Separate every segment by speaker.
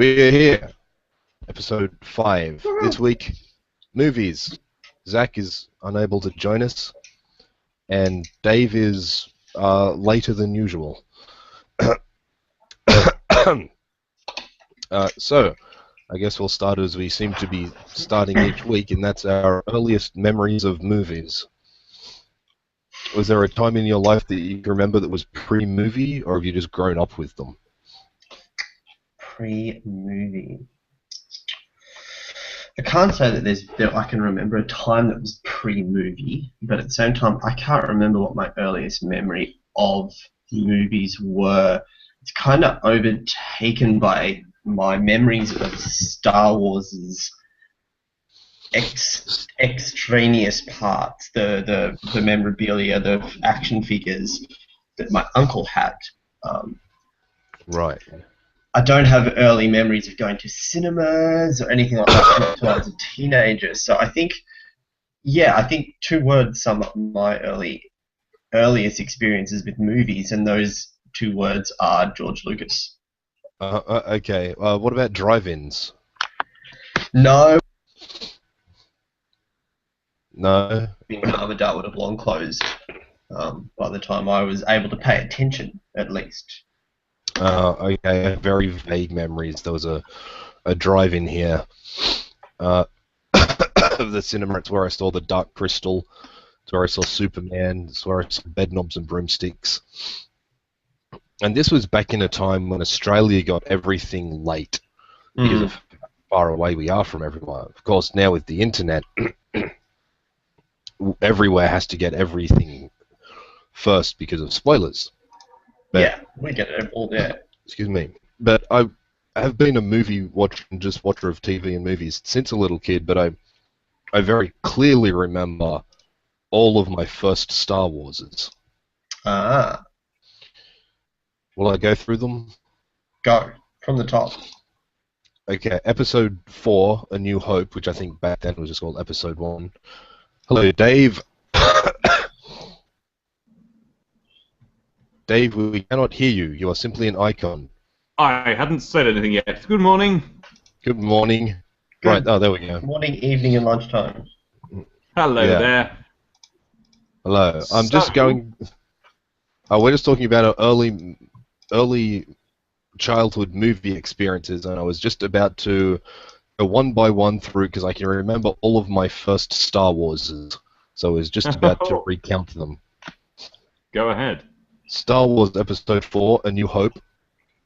Speaker 1: We're here, episode 5. This week, movies. Zach is unable to join us, and Dave is later than usual. So, I guess we'll start as we seem to be starting each week, and that's our earliest memories of movies. Was there a time in your life that you can remember that was pre-movie, or have you just grown up with them?
Speaker 2: Pre-movie. I can't say that I can remember a time that was pre-movie, but at the same time, I can't remember what my earliest memory of movies were. It's kind of overtaken by my memories of Star Wars's extraneous parts, the memorabilia, the action figures that my uncle had.
Speaker 1: Right.
Speaker 2: I don't have early memories of going to cinemas or anything like that until I was a teenager. So I think two words sum up my earliest experiences with movies, and those two words are George Lucas.
Speaker 1: Okay. What about drive-ins?
Speaker 2: No.
Speaker 1: No.
Speaker 2: Armadale would have long closed by the time I was able to pay attention, at least.
Speaker 1: Okay, I have very vague memories. There was a drive-in here of the cinema. It's where I saw The Dark Crystal. It's where I saw Superman. It's where I saw Bedknobs and Broomsticks. And this was back in a time when Australia got everything late because of how far away we are from everyone. Of course, now with the internet, everywhere has to get everything first because of spoilers. But,
Speaker 2: yeah, we get it all there.
Speaker 1: Excuse me. But I have been a movie watcher and just watcher of TV and movies since a little kid, but I very clearly remember all of my first Star Warses.
Speaker 2: Ah.
Speaker 1: Will I go through them?
Speaker 2: Go. From the top.
Speaker 1: Okay, Episode 4, A New Hope, which I think back then was just called Episode 1. Hello, Dave. Dave, we cannot hear you. You are simply an icon.
Speaker 3: I hadn't said anything yet. Good morning.
Speaker 1: Good morning.
Speaker 2: Good.
Speaker 1: Right, oh, there we go.
Speaker 2: Morning, evening, and lunchtime.
Speaker 3: Hello there.
Speaker 1: Hello. I'm just going... Oh, we're just talking about our early childhood movie experiences, and I was just about to go one by one through, because I can remember all of my first Star Warses. So I was just about to recount them.
Speaker 3: Go ahead.
Speaker 1: Star Wars Episode 4, A New Hope.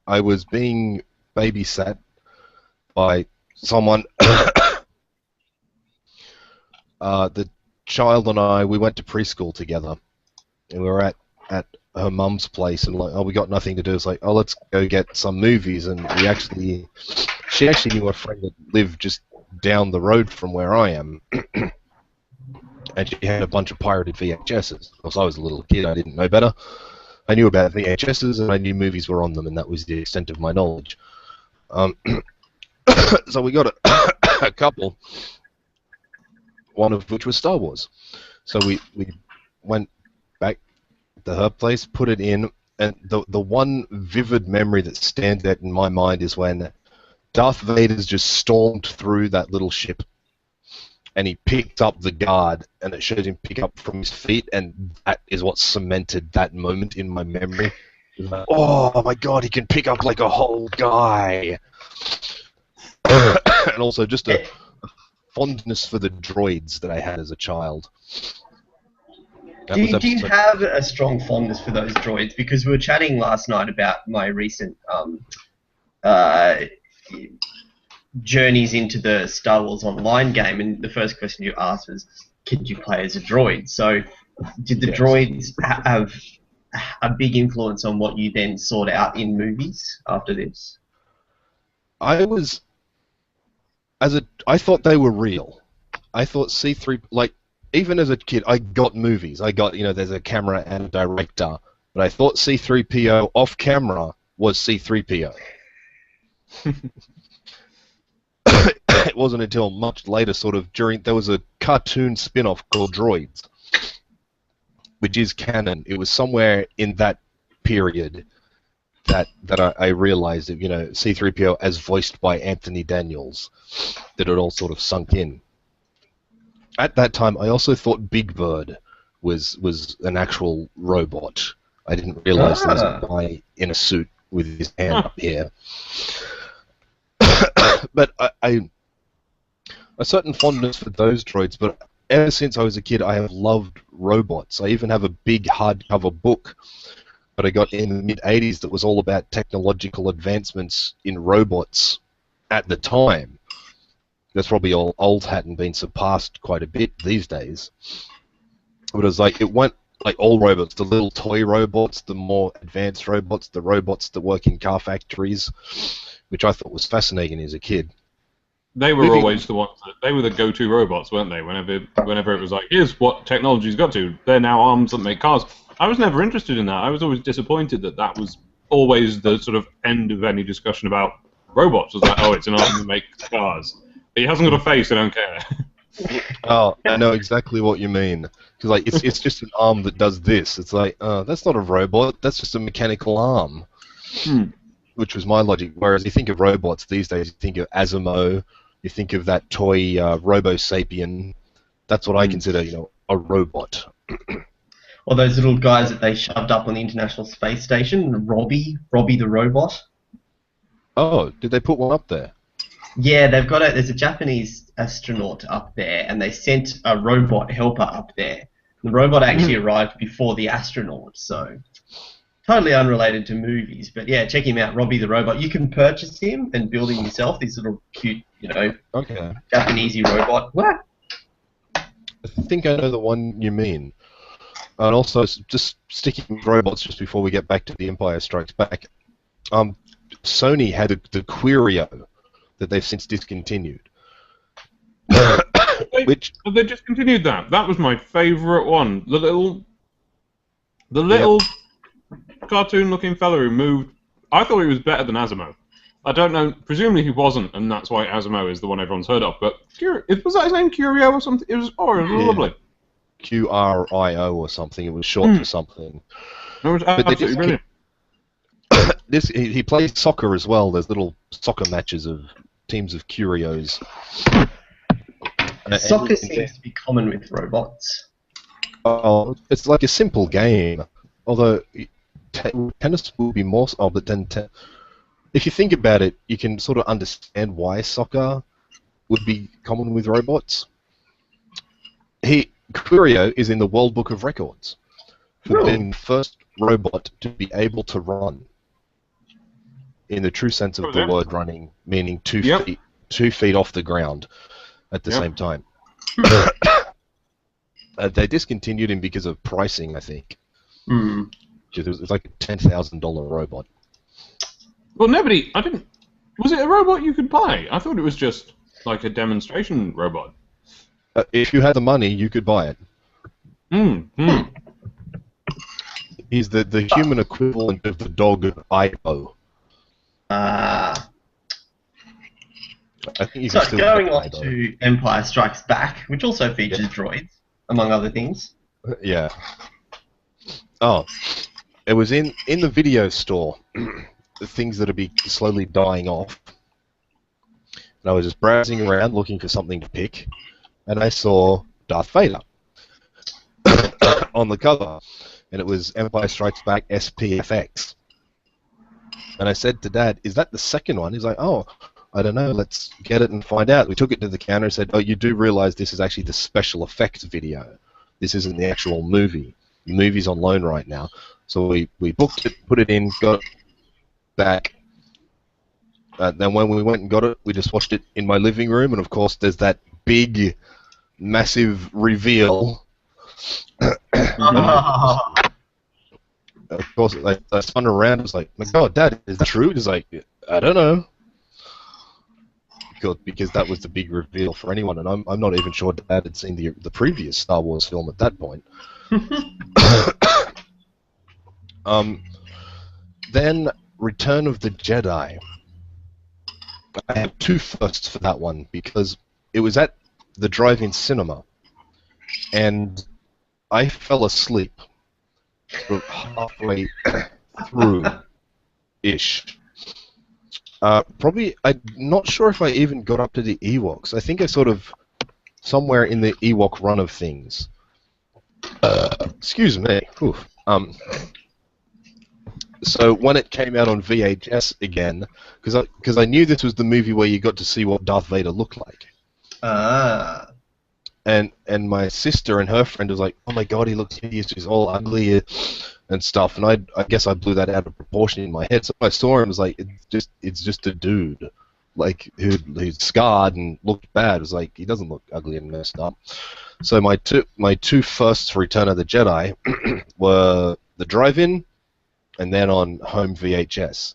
Speaker 1: I was being babysat by someone. The child and I, we went to preschool together. And we were at her mum's place, and like, oh, we got nothing to do. It's like, oh, let's go get some movies. And she actually knew a friend that lived just down the road from where I am. And she had a bunch of pirated VHSs. Of course, I was a little kid, I didn't know better. I knew about VHSs, and I knew movies were on them, and that was the extent of my knowledge. So we got a couple, one of which was Star Wars. So we went back to her place, put it in, and the one vivid memory that stands out in my mind is when Darth Vader's just stormed through that little ship, and he picked up the guard, and it showed him pick up from his feet, and that is what cemented that moment in my memory. Like, oh my god, he can pick up like a whole guy! And also just a fondness for the droids that I had as a child.
Speaker 2: Do you have a strong fondness for those droids? Because we were chatting last night about my recent journeys into the Star Wars Online game, and the first question you asked was, could you play as a droid? So did the droids have a big influence on what you then sought out in movies after this?
Speaker 1: I thought they were real. I thought C3, like, even as a kid, I got movies. I got, there's a camera and a director, but I thought C3PO off camera was C3PO. It wasn't until much later, there was a cartoon spin-off called Droids, which is canon. It was somewhere in that period that I realized that, you know, C-3PO as voiced by Anthony Daniels, that it all sort of sunk in. At that time, I also thought Big Bird was an actual robot. I didn't realize there was a guy in a suit with his hand up here. But I a certain fondness for those droids, but ever since I was a kid, I have loved robots. I even have a big hardcover book that I got in the mid-'80s that was all about technological advancements in robots at the time. That's probably all old hat and been surpassed quite a bit these days. But it was like, it went like all robots, the little toy robots, the more advanced robots, the robots that work in car factories, which I thought was fascinating as a kid.
Speaker 3: They were always the ones they were the go-to robots, weren't they? Whenever it was like, here's what technology's got to. They're now arms that make cars. I was never interested in that. I was always disappointed that that was always the sort of end of any discussion about robots. It was like, oh, it's an arm that makes cars. He hasn't got a face, I don't care.
Speaker 1: Oh, I know exactly what you mean. Because like, it's just an arm that does this. It's like, that's not a robot. That's just a mechanical arm. Which was my logic. Whereas you think of robots these days, you think of Asimo, you think of that toy Robo Sapien. That's what I consider, you know, a robot.
Speaker 2: Or those little guys that they shoved up on the International Space Station, Robbie the robot.
Speaker 1: Oh, did they put one up there?
Speaker 2: Yeah, there's a Japanese astronaut up there, and they sent a robot helper up there. The robot actually arrived before the astronaut, so totally unrelated to movies. But yeah, check him out, Robbie the robot. You can purchase him and build him yourself. This little cute, you know, Japanesey robot. What?
Speaker 1: I think I know the one you mean. And also, just sticking with robots just before we get back to The Empire Strikes Back, Sony had the Quirio that they've since discontinued.
Speaker 3: Have they discontinued that? That was my favourite one. The little cartoon-looking fella who moved. I thought he was better than Asimo. I don't know. Presumably he wasn't, and that's why Asimo is the one everyone's heard of. But was that his name, Curio or something? It was lovely.
Speaker 1: QRIO or something. It was short for something.
Speaker 3: It was absolutely brilliant.
Speaker 1: He plays soccer as well. There's little soccer matches of teams of Curios.
Speaker 2: Soccer seems to be common with robots.
Speaker 1: Oh, it's like a simple game. Although tennis will be more. Oh, but then if you think about it, you can sort of understand why soccer would be common with robots. Quirio is in the World Book of Records for being the first robot to be able to run. In the true sense of the word running, meaning 2 feet off the ground at the same time. They discontinued him because of pricing, I think. It was like a $10,000 robot.
Speaker 3: Well, was it a robot you could buy? I thought it was just like a demonstration robot.
Speaker 1: If you had the money, you could buy it. He's the human equivalent of the dog Ibo. I think you can still
Speaker 2: going on to Empire Strikes Back, which also features droids, among other things.
Speaker 1: Yeah. Oh, it was in the video store, the things that are slowly dying off. And I was just browsing around looking for something to pick, and I saw Darth Vader on the cover, and it was Empire Strikes Back SPFX. And I said to Dad, "Is that the second one?" He's like, "Oh, I don't know. Let's get it and find out." We took it to the counter and said, "Oh, you do realize this is actually the special effects video. This isn't the actual movie. The movie's on loan right now." So we booked it, put it in, got it back. Then when we went and got it, we just watched it in my living room, and of course there's that big, massive reveal. Of course, I spun around. I was like, "My God, Dad, is that true?" He's like, "I don't know," because that was the big reveal for anyone, and I'm not even sure Dad had seen the previous Star Wars film at that point. Then Return of the Jedi. I have two firsts for that one because it was at the drive-in cinema, and I fell asleep halfway through ish. Probably, I'm not sure if I even got up to the Ewoks. I think I sort of somewhere in the Ewok run of things. Excuse me. Oof. So when it came out on VHS again, because I knew this was the movie where you got to see what Darth Vader looked like.
Speaker 2: Ah.
Speaker 1: And my sister and her friend was like, "Oh my God, he looks hideous. He's all ugly and stuff." And I guess I blew that out of proportion in my head. So I saw him, and was like, "It's just a dude, like who's scarred and looked bad." It was like, he doesn't look ugly and messed up. So my two firsts for Return of the Jedi were the drive-in, and then on home VHS.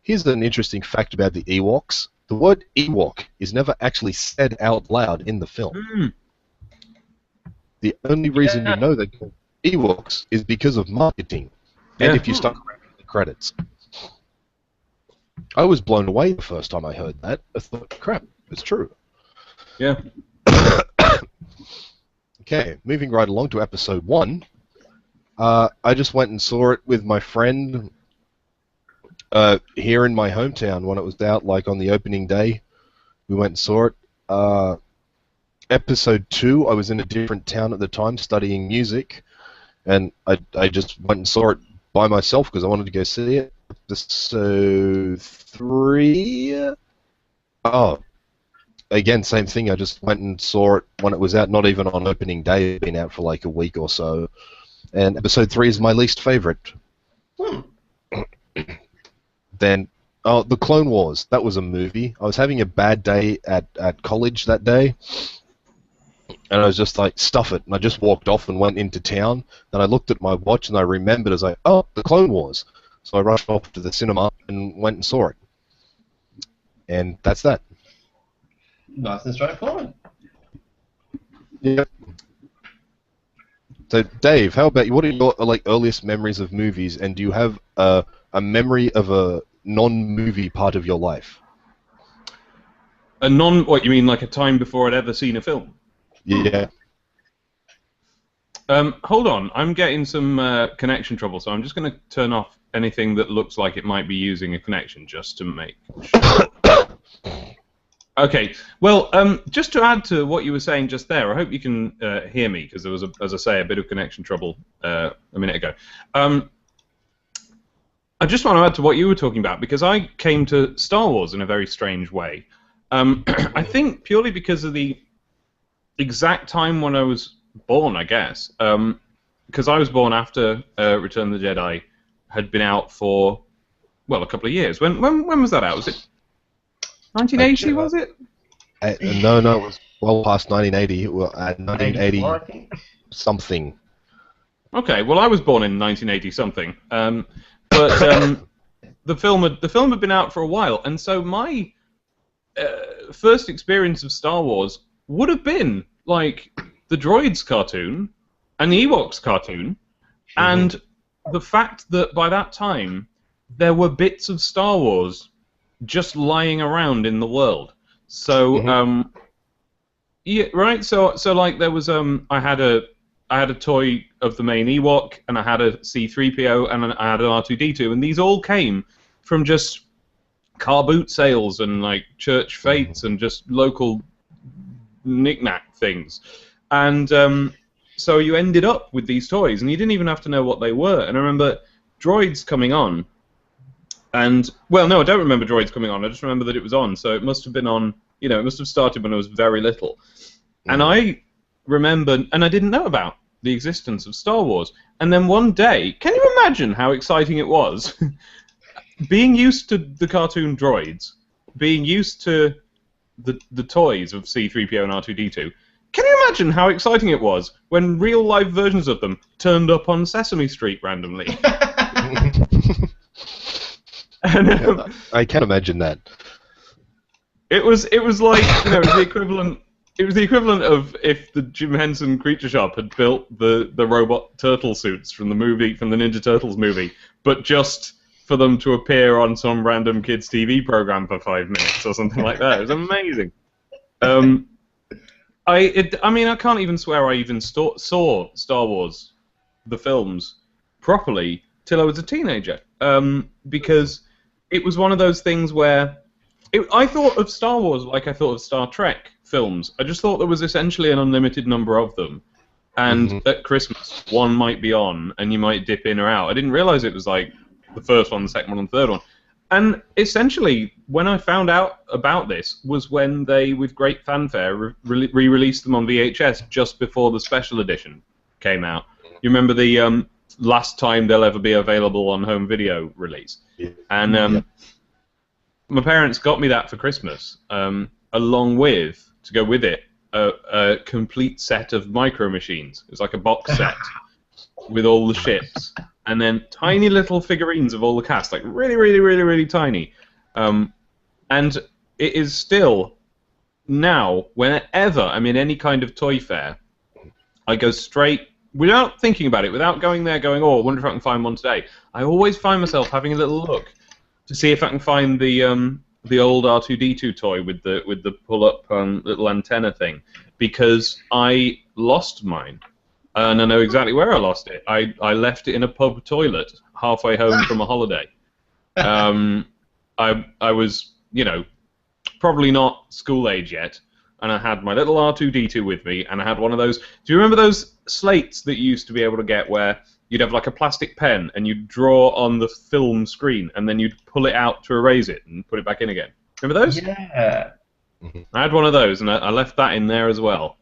Speaker 1: Here's an interesting fact about the Ewoks. The word Ewok is never actually said out loud in the film.
Speaker 3: Mm.
Speaker 1: The only reason you know they're called Ewoks is because of marketing, and if you stuck around in the credits. I was blown away the first time I heard that. I thought, crap, it's true.
Speaker 3: Yeah.
Speaker 1: Okay, moving right along to episode 1. I just went and saw it with my friend here in my hometown when it was out, like on the opening day. We went and saw it. Episode 2, I was in a different town at the time studying music, and I just went and saw it by myself because I wanted to go see it. Episode 3, oh, again, same thing. I just went and saw it when it was out, not even on opening day. It had been out for like a week or so. And episode 3 is my least favorite. Then, the Clone Wars. That was a movie. I was having a bad day at college that day, and I was just like, stuff it. And I just walked off and went into town. Then I looked at my watch and I remembered, as oh, the Clone Wars. So I rushed off to the cinema and went and saw it. And that's that.
Speaker 2: Nice and straightforward.
Speaker 1: Yep. So, Dave, how about you? What are your earliest memories of movies, and do you have a memory of a non-movie part of your life?
Speaker 3: What, you mean like a time before I'd ever seen a film?
Speaker 1: Yeah.
Speaker 3: Hold on, I'm getting some connection trouble, so I'm just going to turn off anything that looks like it might be using a connection just to make sure. Okay, well, just to add to what you were saying just there, I hope you can hear me, because there was, as I say, a bit of connection trouble a minute ago. I just want to add to what you were talking about, because I came to Star Wars in a very strange way. I think purely because of the exact time when I was born, I guess. Because I was born after Return of the Jedi had been out for, well, a couple of years. When was that out? Was it 1980, was it?
Speaker 1: No, it was well past 1980. Well, 1980 something.
Speaker 3: Okay, well, I was born in 1980 something. But the film had been out for a while, and so my first experience of Star Wars would have been like the Droids cartoon and the Ewoks cartoon, and the fact that by that time there were bits of Star Wars just lying around in the world. So yeah, right. So like there was I had a toy of the main Ewok, and I had a C-3PO, and I had an R2-D2, and these all came from just car boot sales and like church fetes and just local knick-knack things. And so you ended up with these toys, and you didn't even have to know what they were. And I remember Droids coming on, and, well, no, I don't remember Droids coming on, I just remember that it was on, so it must have been on, you know, it must have started when I was very little. And I remember, and I didn't know about the existence of Star Wars. And then one day, can you imagine how exciting it was? Being used to the cartoon droids, being used to the toys of C-3PO and R2-D2, can you imagine how exciting it was when real life versions of them turned up on Sesame Street randomly? And,
Speaker 1: I can imagine that.
Speaker 3: It was like, you know, the equivalent. It was the equivalent of if the Jim Henson Creature Shop had built the robot turtle suits from the Ninja Turtles movie, but just for them to appear on some random kids' TV program for 5 minutes or something like that. It was amazing. I mean, I can't even swear I even saw Star Wars, the films, properly till I was a teenager, because it was one of those things where I thought of Star Wars like I thought of Star Trek films. I just thought there was essentially an unlimited number of them, and at Christmas one might be on, and you might dip in or out. I didn't realize it was like the first one, the second one, and the third one. And essentially, when I found out about this was when they, with great fanfare, re-released them on VHS just before the special edition came out. You remember the last time they'll ever be available on home video release? Yeah. And my parents got me that for Christmas, along with, to go with it, a complete set of Micro Machines. It was like a box set with all the ships. And then tiny little figurines of all the cast, like really, really, really, really tiny. And it is still, now, whenever I'm in any kind of toy fair, I go straight, without thinking about it, without going there going, oh, I wonder if I can find one today. I always find myself having a little look to see if I can find the old R2-D2 toy with the pull-up little antenna thing, because I lost mine. And I know exactly where I lost it. I left it in a pub toilet halfway home from a holiday. I was, probably not school age yet, and I had my little R2-D2 with me, and I had one of those. Do you remember those slates that you used to be able to get where you'd have like a plastic pen and you'd draw on the film screen, and then you'd pull it out to erase it and put it back in again? Remember those?
Speaker 2: Yeah.
Speaker 3: I had one of those, and I left that in there as well.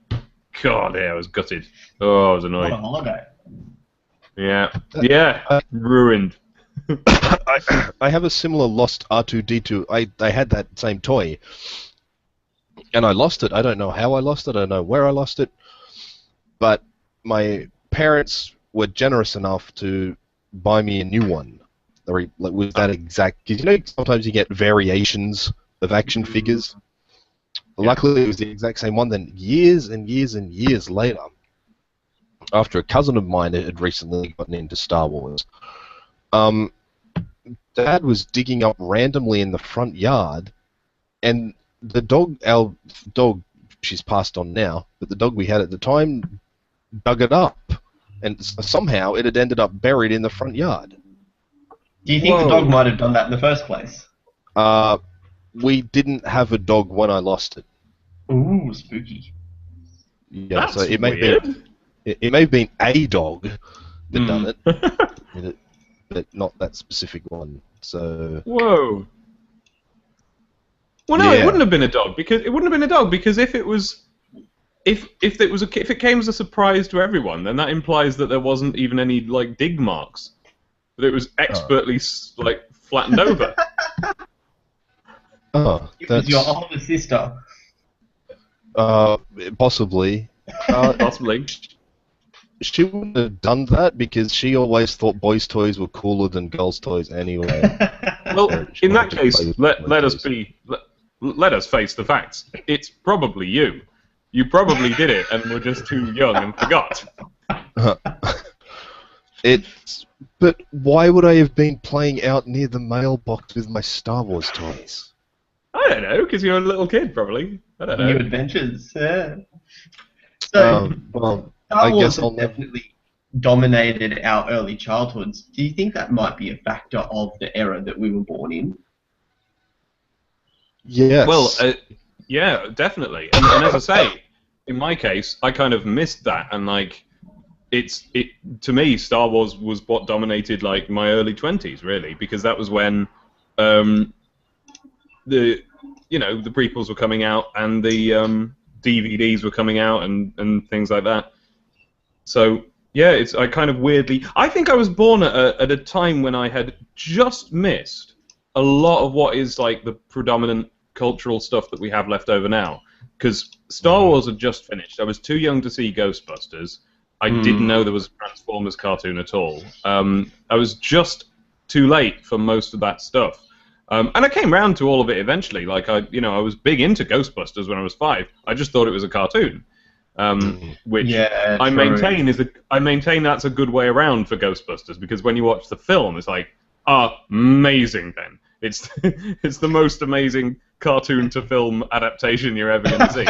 Speaker 3: God, yeah, I was gutted. Oh, I was annoyed.
Speaker 2: What a holiday.
Speaker 3: Yeah, ruined.
Speaker 1: I have a similar lost R2-D2. I had that same toy, and I lost it. I don't know how I lost it. I don't know where I lost it. But my parents were generous enough to buy me a new one. With that exact... Because sometimes you get variations of action figures. Yeah. Luckily, it was the exact same one. Then years and years and years later, after a cousin of mine had recently gotten into Star Wars, Dad was digging up randomly in the front yard, and our dog, she's passed on now, but the dog we had at the time dug it up, and somehow it had ended up buried in the front yard.
Speaker 2: Do you think the dog might have done that in the first place?
Speaker 1: We didn't have a dog when I lost it.
Speaker 2: Ooh, spooky.
Speaker 1: Yeah,
Speaker 3: that's
Speaker 1: so it may have been a dog that done it, but not that specific one. So.
Speaker 3: Whoa. Well, no, it wouldn't have been a dog because if it came as a surprise to everyone, then that implies that there wasn't even any like dig marks, that it was expertly flattened over.
Speaker 1: Oh,
Speaker 2: it was your older sister.
Speaker 1: Possibly.
Speaker 3: Possibly.
Speaker 1: She wouldn't have done that because she always thought boys' toys were cooler than girls' toys anyway.
Speaker 3: Well, in that case, let us face the facts. It's probably you. You probably did it and were just too young and forgot.
Speaker 1: But why would I have been playing out near the mailbox with my Star Wars toys?
Speaker 3: I don't know, because you're a little kid, probably. I don't know.
Speaker 2: New adventures, yeah. So, Star Wars has definitely dominated our early childhoods. Do you think that might be a factor of the era that we were born in?
Speaker 1: Yes.
Speaker 3: Well, yeah, definitely. And as I say, in my case, I kind of missed that, and to me, Star Wars was what dominated my early 20s, really, because that was when the prequels were coming out and the DVDs were coming out and things like that. So yeah, I kind of weirdly, I think I was born at a time when I had just missed a lot of what is the predominant cultural stuff that we have left over now, because Star Wars had just finished. I was too young to see Ghostbusters. I didn't know there was a Transformers cartoon at all. I was just too late for most of that stuff. And I came round to all of it eventually. I was big into Ghostbusters when I was 5. I just thought it was a cartoon, which I maintain that's a good way around for Ghostbusters, because when you watch the film, it's amazing. Then it's it's the most amazing cartoon to film adaptation you're ever going to see.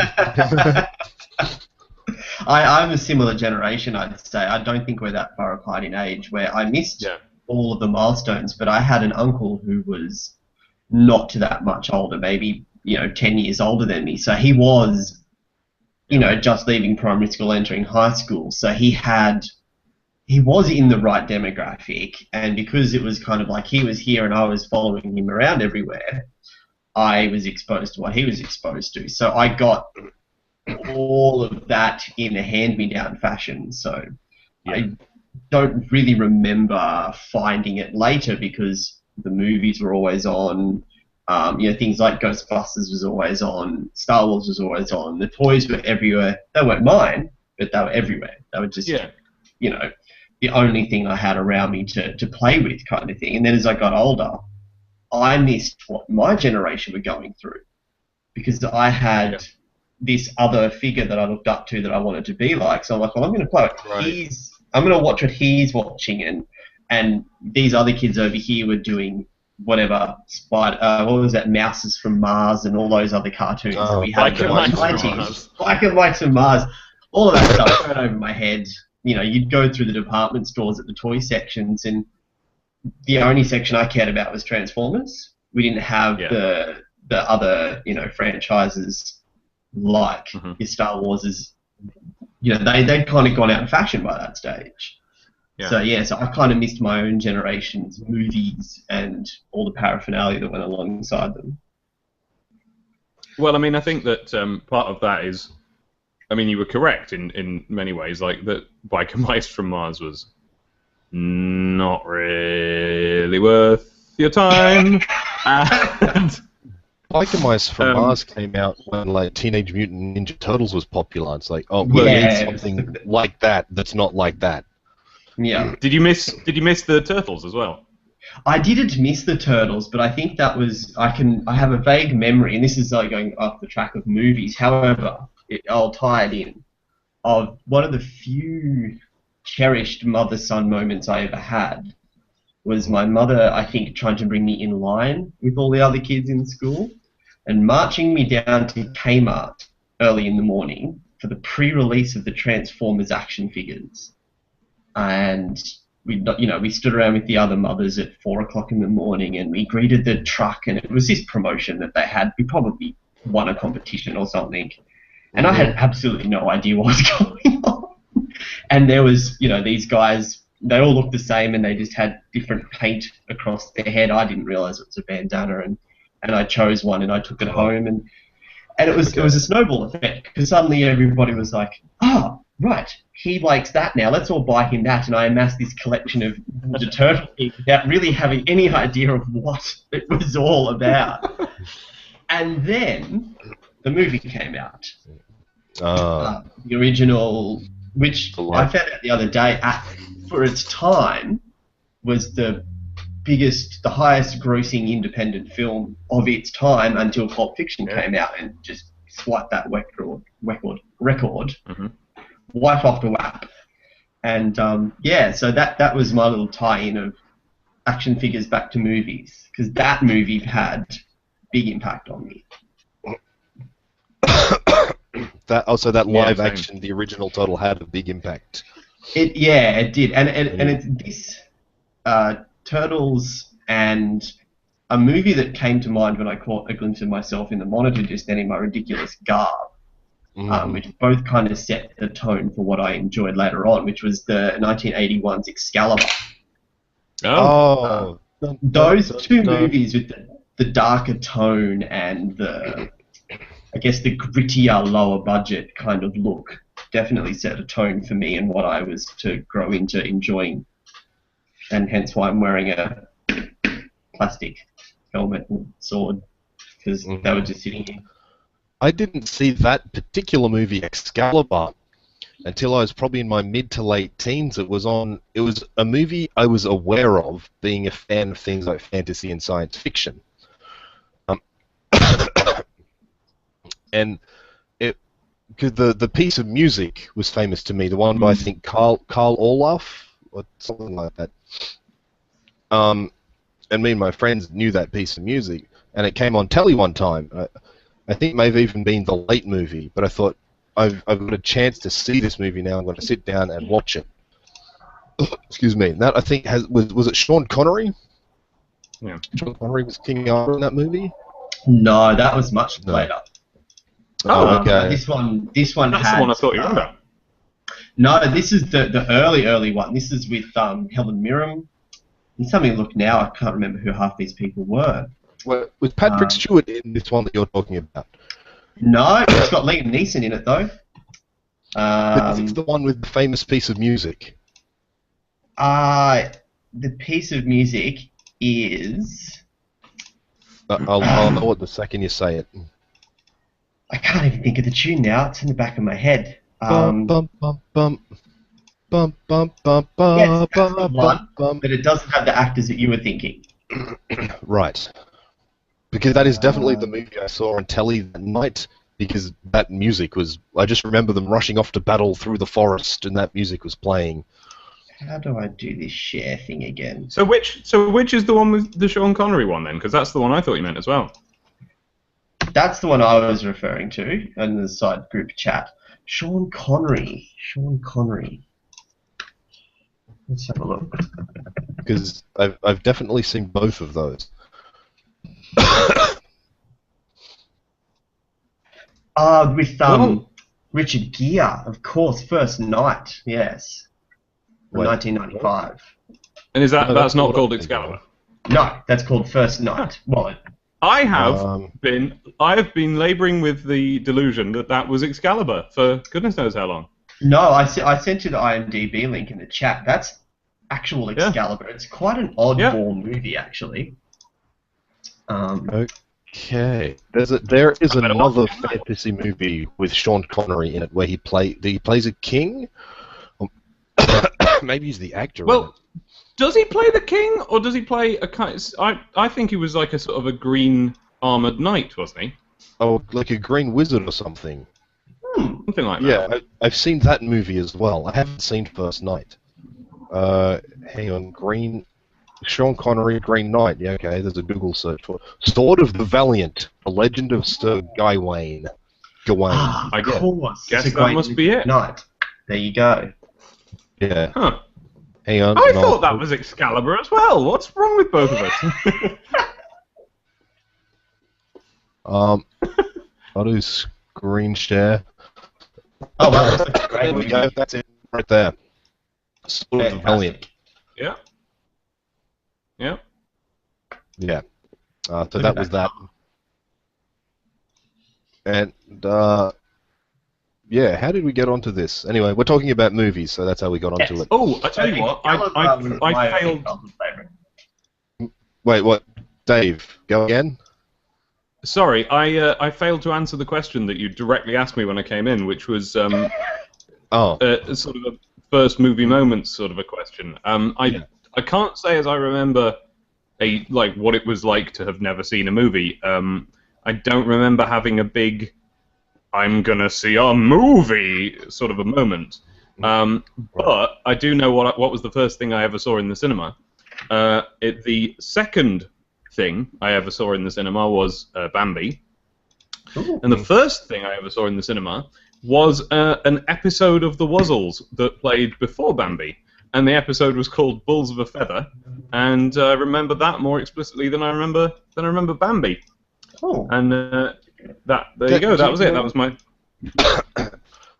Speaker 2: I'm a similar generation, I'd say. I don't think we're that far apart in age, where I missed all of the milestones, but I had an uncle who was not that much older, maybe 10 years older than me. So he was, just leaving primary school, entering high school. So he was in the right demographic, and because it was kind of like he was here and I was following him around everywhere, I was exposed to what he was exposed to. So I got all of that in a hand-me-down fashion. So I don't really remember finding it later because the movies were always on. Things like Ghostbusters was always on. Star Wars was always on. The toys were everywhere. They weren't mine, but they were everywhere. They were just, the only thing I had around me to play with, kind of thing. And then as I got older, I missed what my generation were going through because I had this other figure that I looked up to that I wanted to be like. So I'm like, well, I'm going to play it. I'm going to watch what he's watching, and these other kids over here were doing whatever, what was that, Mouses from Mars and all those other cartoons that we had in the 90s. Black and Whites from Mars. All of that stuff went over my head. You'd go through the department stores at the toy sections, and the only section I cared about was Transformers. We didn't have the other, franchises like your Star Wars. They'd kind of gone out of fashion by that stage. Yeah. So I kind of missed my own generation's movies and all the paraphernalia that went alongside them.
Speaker 3: Well, I mean, I think that part of that is, I mean, you were correct in many ways. Like that, Biker Mice from Mars was not really worth your time. And
Speaker 1: Biker Mice from Mars came out when like Teenage Mutant Ninja Turtles was popular. It's like, we need something like that that's not like that.
Speaker 2: Yeah.
Speaker 3: Did you miss the Turtles as well?
Speaker 2: I didn't miss the Turtles, but I think that was I have a vague memory, and this is like going off the track of movies. However, I'll tie it in of one of the few cherished mother-son moments I ever had was my mother, I think, trying to bring me in line with all the other kids in school and marching me down to Kmart early in the morning for the pre-release of the Transformers action figures. And we stood around with the other mothers at 4 o'clock in the morning, and we greeted the truck, and it was this promotion that they had. We probably won a competition or something, and I had absolutely no idea what was going on. And there was, these guys, they all looked the same, and they just had different paint across their head. I didn't realize it was a bandana, and I chose one, and I took it home, and it was a snowball effect because suddenly everybody was like, oh, right, he likes that now, let's all buy him that, and I amassed this collection of Ninja Turtle figures without really having any idea of what it was all about. And then the movie came out. The original, which I found out the other day, for its time, was the highest grossing independent film of its time until Pulp Fiction came out and just swiped that record. Wipe off the WAP. And so that was my little tie-in of action figures back to movies, because that movie had big impact on me.
Speaker 1: That live action, the original Turtle, had a big impact.
Speaker 2: It did, and it's this Turtles and a movie that came to mind when I caught a glimpse of myself in the monitor just then in my ridiculous garb. Which both kind of set the tone for what I enjoyed later on, which was the 1981's Excalibur. Those two movies with the darker tone and the grittier, lower budget kind of look definitely set a tone for me and what I was to grow into enjoying, and hence why I'm wearing a plastic helmet and sword, because they were just sitting here.
Speaker 1: I didn't see that particular movie, Excalibur, until I was probably in my mid to late teens. It was a movie I was aware of, being a fan of things like fantasy and science fiction. And because the piece of music was famous to me, the one by I think Carl Orloff or something like that. And me and my friends knew that piece of music, and it came on telly one time. I think it may have even been the late movie, but I thought, I've got a chance to see this movie now. I'm going to sit down and watch it. Excuse me. That I think was it Sean Connery?
Speaker 3: Yeah.
Speaker 1: Sean Connery was King Arthur in that movie?
Speaker 2: No, that was much
Speaker 1: No.
Speaker 2: later.
Speaker 1: Oh, okay.
Speaker 2: This one
Speaker 3: That's
Speaker 2: had.
Speaker 3: the one I thought you were about.
Speaker 2: No, this is the early one. This is with Helen Mirren. It's something to look now. I can't remember who half these people were.
Speaker 1: Well, was Patrick Stewart in this one that you're talking about?
Speaker 2: No, it's got Liam Neeson in it though.
Speaker 1: It's the one with the famous piece of music.
Speaker 2: The piece of music is.
Speaker 1: I'll know it the second you say it.
Speaker 2: I can't even think of the tune now. It's in the back of my head.
Speaker 1: Bum, bum, bum, bum. Bum, bum, bum, bum,
Speaker 2: Yes, that's the
Speaker 1: bum,
Speaker 2: one,
Speaker 1: bum.
Speaker 2: but it doesn't have the actors that you were thinking.
Speaker 1: Right. Because that is definitely the movie I saw on telly that night, because that music was... I just remember them rushing off to battle through the forest, and that music was playing.
Speaker 2: How do I do this share thing again?
Speaker 3: So which is the one with the Sean Connery one then? Because that's the one I thought you meant as well.
Speaker 2: That's the one I was referring to in the side group chat. Sean Connery. Let's have a look.
Speaker 1: Because I've definitely seen both of those.
Speaker 2: With Richard Gere, of course, First Night, yes. From 1995.
Speaker 3: And is that
Speaker 1: No,
Speaker 3: that's not
Speaker 1: what
Speaker 3: called
Speaker 1: I'm thinking
Speaker 3: Excalibur?
Speaker 2: No, that's called First Night. Well,
Speaker 3: I have been labouring with the delusion that was Excalibur for goodness knows how long.
Speaker 2: no, I sent you the IMDb link in the chat. That's actual Excalibur. It's quite an oddball movie, actually.
Speaker 1: Okay. There is another fantasy movie with Sean Connery in it where he plays a king? Maybe he's the actor in it.
Speaker 3: Well, does he play the king, or does he play a kind? I think he was like a sort of a green armored knight, wasn't he?
Speaker 1: Oh, like a green wizard or something.
Speaker 3: Something like that.
Speaker 1: Yeah, I've seen that movie as well. I haven't seen First Night. Hang on, Sean Connery, Green Knight. Yeah, okay, there's a Google search for Sword of the Valiant, The Legend of Sir Gawain.
Speaker 2: Of course.
Speaker 3: Guess that must be it.
Speaker 2: Night. There you go.
Speaker 1: Yeah.
Speaker 3: Huh.
Speaker 1: Hang on.
Speaker 3: I thought that was Excalibur as well. What's wrong with both of us?
Speaker 1: I'll do screen share.
Speaker 2: Oh, wow, that's a great
Speaker 1: There we
Speaker 2: movie.
Speaker 1: go. That's it right there. Sword of the Valiant.
Speaker 3: Yeah. Yeah.
Speaker 1: Yeah. So that was that. And yeah, how did we get onto this? Anyway, we're talking about movies, so that's how we got onto it.
Speaker 3: Oh, I tell you what, I failed.
Speaker 1: Wait, what? Dave, go again?
Speaker 3: Sorry, I failed to answer the question that you directly asked me when I came in, which was sort of a first movie moments sort of a question. I can't say as I remember what it was like to have never seen a movie. I don't remember having a big I'm gonna see a movie sort of a moment. But I do know what was the first thing I ever saw in the cinema. The second thing I ever saw in the cinema was Bambi. Ooh. And the first thing I ever saw in the cinema was an episode of The Wuzzles that played before Bambi. And the episode was called Bulls of a Feather, and I remember that more explicitly than I remember Bambi. Oh. And there you go. That was it. That was my.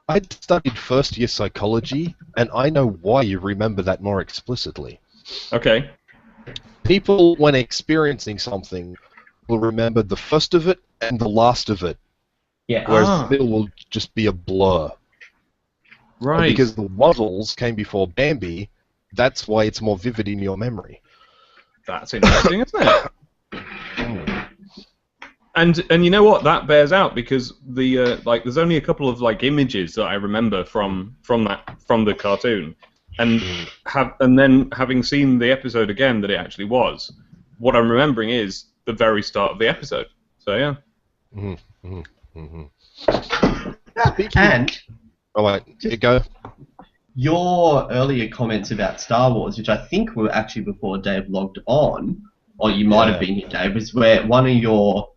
Speaker 1: I studied first-year psychology, and I know why you remember that more explicitly.
Speaker 3: Okay.
Speaker 1: People, when experiencing something, will remember the first of it and the last of it.
Speaker 2: Yeah.
Speaker 1: Whereas the middle will just be a blur.
Speaker 3: Right.
Speaker 1: And because the Wuzzles came before Bambi, that's why it's more vivid in your memory.
Speaker 3: That's interesting, isn't it? And you know what? That bears out because the there's only a couple of images that I remember from the cartoon, and then having seen the episode again that it actually was, what I'm remembering is the very start of the episode. So yeah.
Speaker 1: Mm-hmm. Mm-hmm. Mm-hmm.
Speaker 2: And
Speaker 1: oh wait, here you go.
Speaker 2: Your earlier comments about Star Wars, which I think were actually before Dave logged on, or you might have been here, Dave, was where one of your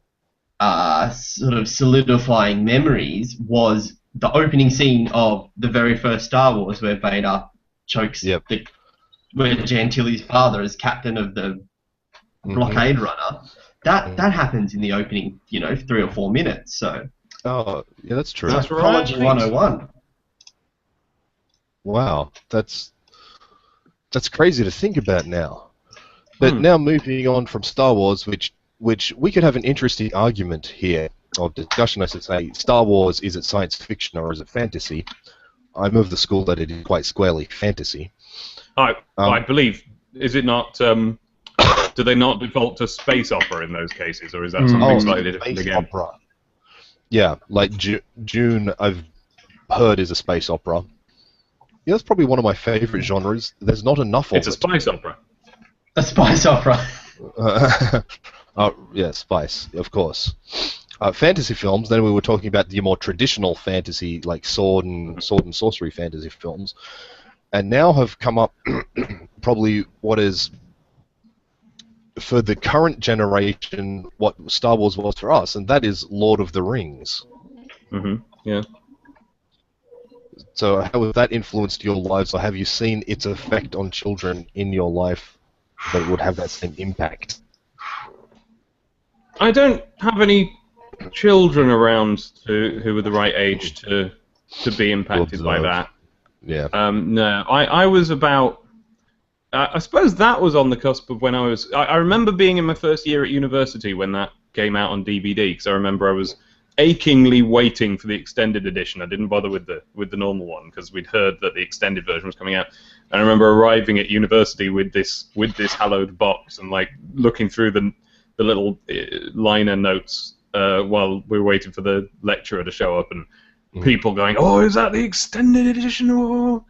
Speaker 2: sort of solidifying memories was the opening scene of the very first Star Wars, where Vader chokes where Chantilly's father is captain of the Blockade Runner. That happens in the opening, 3 or 4 minutes. So.
Speaker 1: Oh, yeah, that's true.
Speaker 3: That's
Speaker 2: Psychology
Speaker 3: right.
Speaker 2: 101.
Speaker 1: Wow, that's crazy to think about now. But now moving on from Star Wars, which we could have an interesting argument here, or discussion, I should say. Star Wars, is it science fiction or is it fantasy? I'm of the school that it is quite squarely fantasy.
Speaker 3: I believe, is it not, do they not default to space opera in those cases, or is that something slightly different
Speaker 1: space
Speaker 3: again?
Speaker 1: Opera. Yeah, like Dune, I've heard is a space opera. Yeah, that's probably one of my favourite genres. There's not enough of it.
Speaker 3: It's a spice opera.
Speaker 2: A spice opera.
Speaker 1: Yeah, spice, of course. Fantasy films, then we were talking about the more traditional fantasy, like sword and sorcery fantasy films. And now have come up probably what is, for the current generation, what Star Wars was for us, and that is Lord of the Rings.
Speaker 3: Yeah.
Speaker 1: So how has that influenced your lives, or have you seen its effect on children in your life that would have that same impact?
Speaker 3: I don't have any children around who are the right age to be impacted by that.
Speaker 1: Yeah.
Speaker 3: No, I was about. I suppose that was on the cusp of when I was. I remember being in my first year at university when that came out on DVD, because I remember I was achingly waiting for the extended edition. I didn't bother with the normal one because we'd heard that the extended version was coming out. And I remember arriving at university with this hallowed box and like looking through the little liner notes while we were waiting for the lecturer to show up, and people going, "Oh, is that the extended edition?" Oh.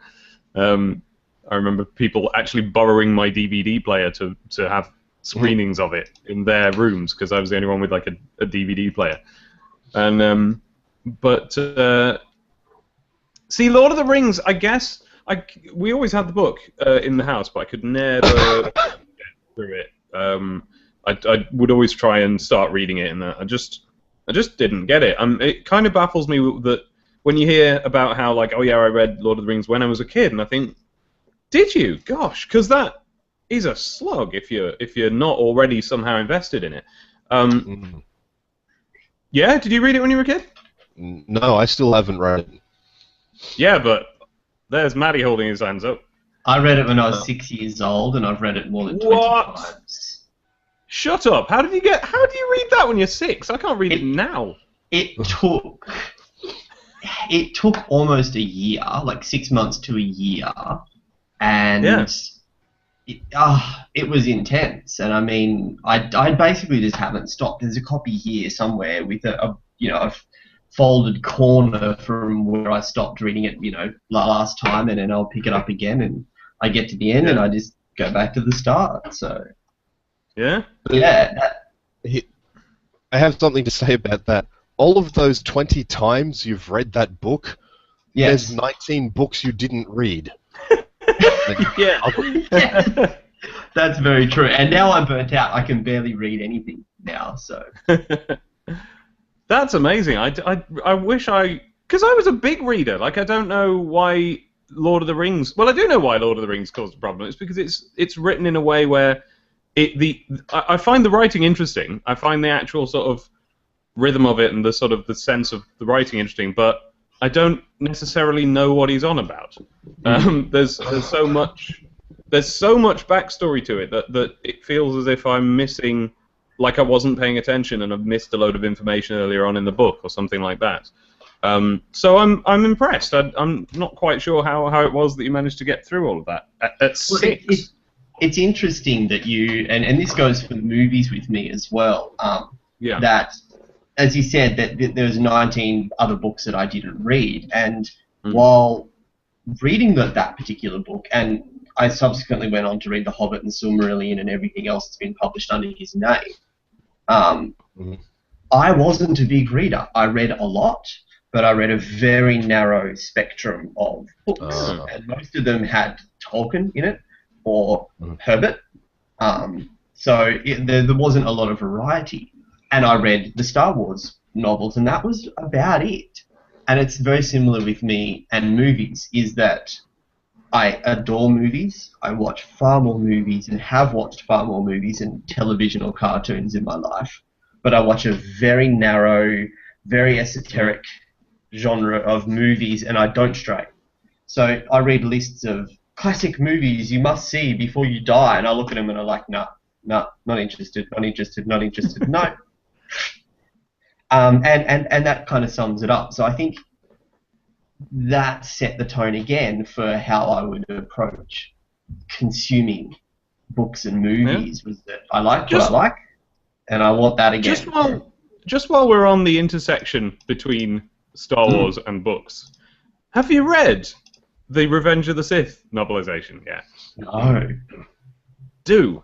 Speaker 3: I remember people actually borrowing my DVD player to have screenings of it in their rooms because I was the only one with like a DVD player. And see, Lord of the Rings, I guess we always had the book in the house, but I could never get through it. I would always try and start reading it, and I just didn't get it. It kind of baffles me that when you hear about how, like, oh yeah, I read Lord of the Rings when I was a kid, and I think, did you? Gosh, because that is a slug if you're not already somehow invested in it. Yeah, did you read it when you were a kid?
Speaker 1: No, I still haven't read it.
Speaker 3: Yeah, but there's Maddie holding his hands up.
Speaker 2: I read it when I was 6 years old, and I've read it more than 20 times.
Speaker 3: Shut up! How do you read that when you're 6? I can't read it now.
Speaker 2: It took almost a year, like 6 months to a year, and it was intense. And I mean, I basically just haven't stopped. There's a copy here somewhere with a folded corner from where I stopped reading it, last time, and then I'll pick it up again, and I get to the end, and I just go back to the start. So.
Speaker 3: Yeah?
Speaker 2: Yeah.
Speaker 1: I have something to say about that. All of those 20 times you've read that book, there's 19 books you didn't read.
Speaker 3: Yeah.
Speaker 2: That's very true. And now I'm burnt out. I can barely read anything now, so.
Speaker 3: That's amazing. I wish because I was a big reader. Like, I don't know why Lord of the Rings... Well, I do know why Lord of the Rings caused a problem. It's because it's written in a way where I find the writing interesting. I find the actual sort of rhythm of it and the sort of the sense of the writing interesting, but I don't necessarily know what he's on about. There's so much backstory to it that it feels as if I'm missing, like I wasn't paying attention and I've missed a load of information earlier on in the book or something like that. So I'm impressed. I'm not quite sure how it was that you managed to get through all of that at 6.
Speaker 2: It's interesting that you, and this goes for movies with me as well, that, as you said, that there's 19 other books that I didn't read, and while reading that particular book, and I subsequently went on to read The Hobbit and Silmarillion and everything else that's been published under his name, I wasn't a big reader. I read a lot, but I read a very narrow spectrum of books, and most of them had Tolkien in it, or Herbert, so there wasn't a lot of variety. And I read the Star Wars novels, and that was about it. And it's very similar with me and movies, is that I adore movies. I watch far more movies and have watched far more movies and television or cartoons in my life. But I watch a very narrow, very esoteric genre of movies, and I don't stray. So I read lists of classic movies you must see before you die, and I look at them and I'm like, no, not interested, not interested, not interested, no. And that kind of sums it up. So I think that set the tone again for how I would approach consuming books and movies. Was that I like what I like, and I want that again.
Speaker 3: Just while we're on the intersection between Star Wars and books, have you read the Revenge of the Sith novelization yet?
Speaker 2: No.
Speaker 3: Do.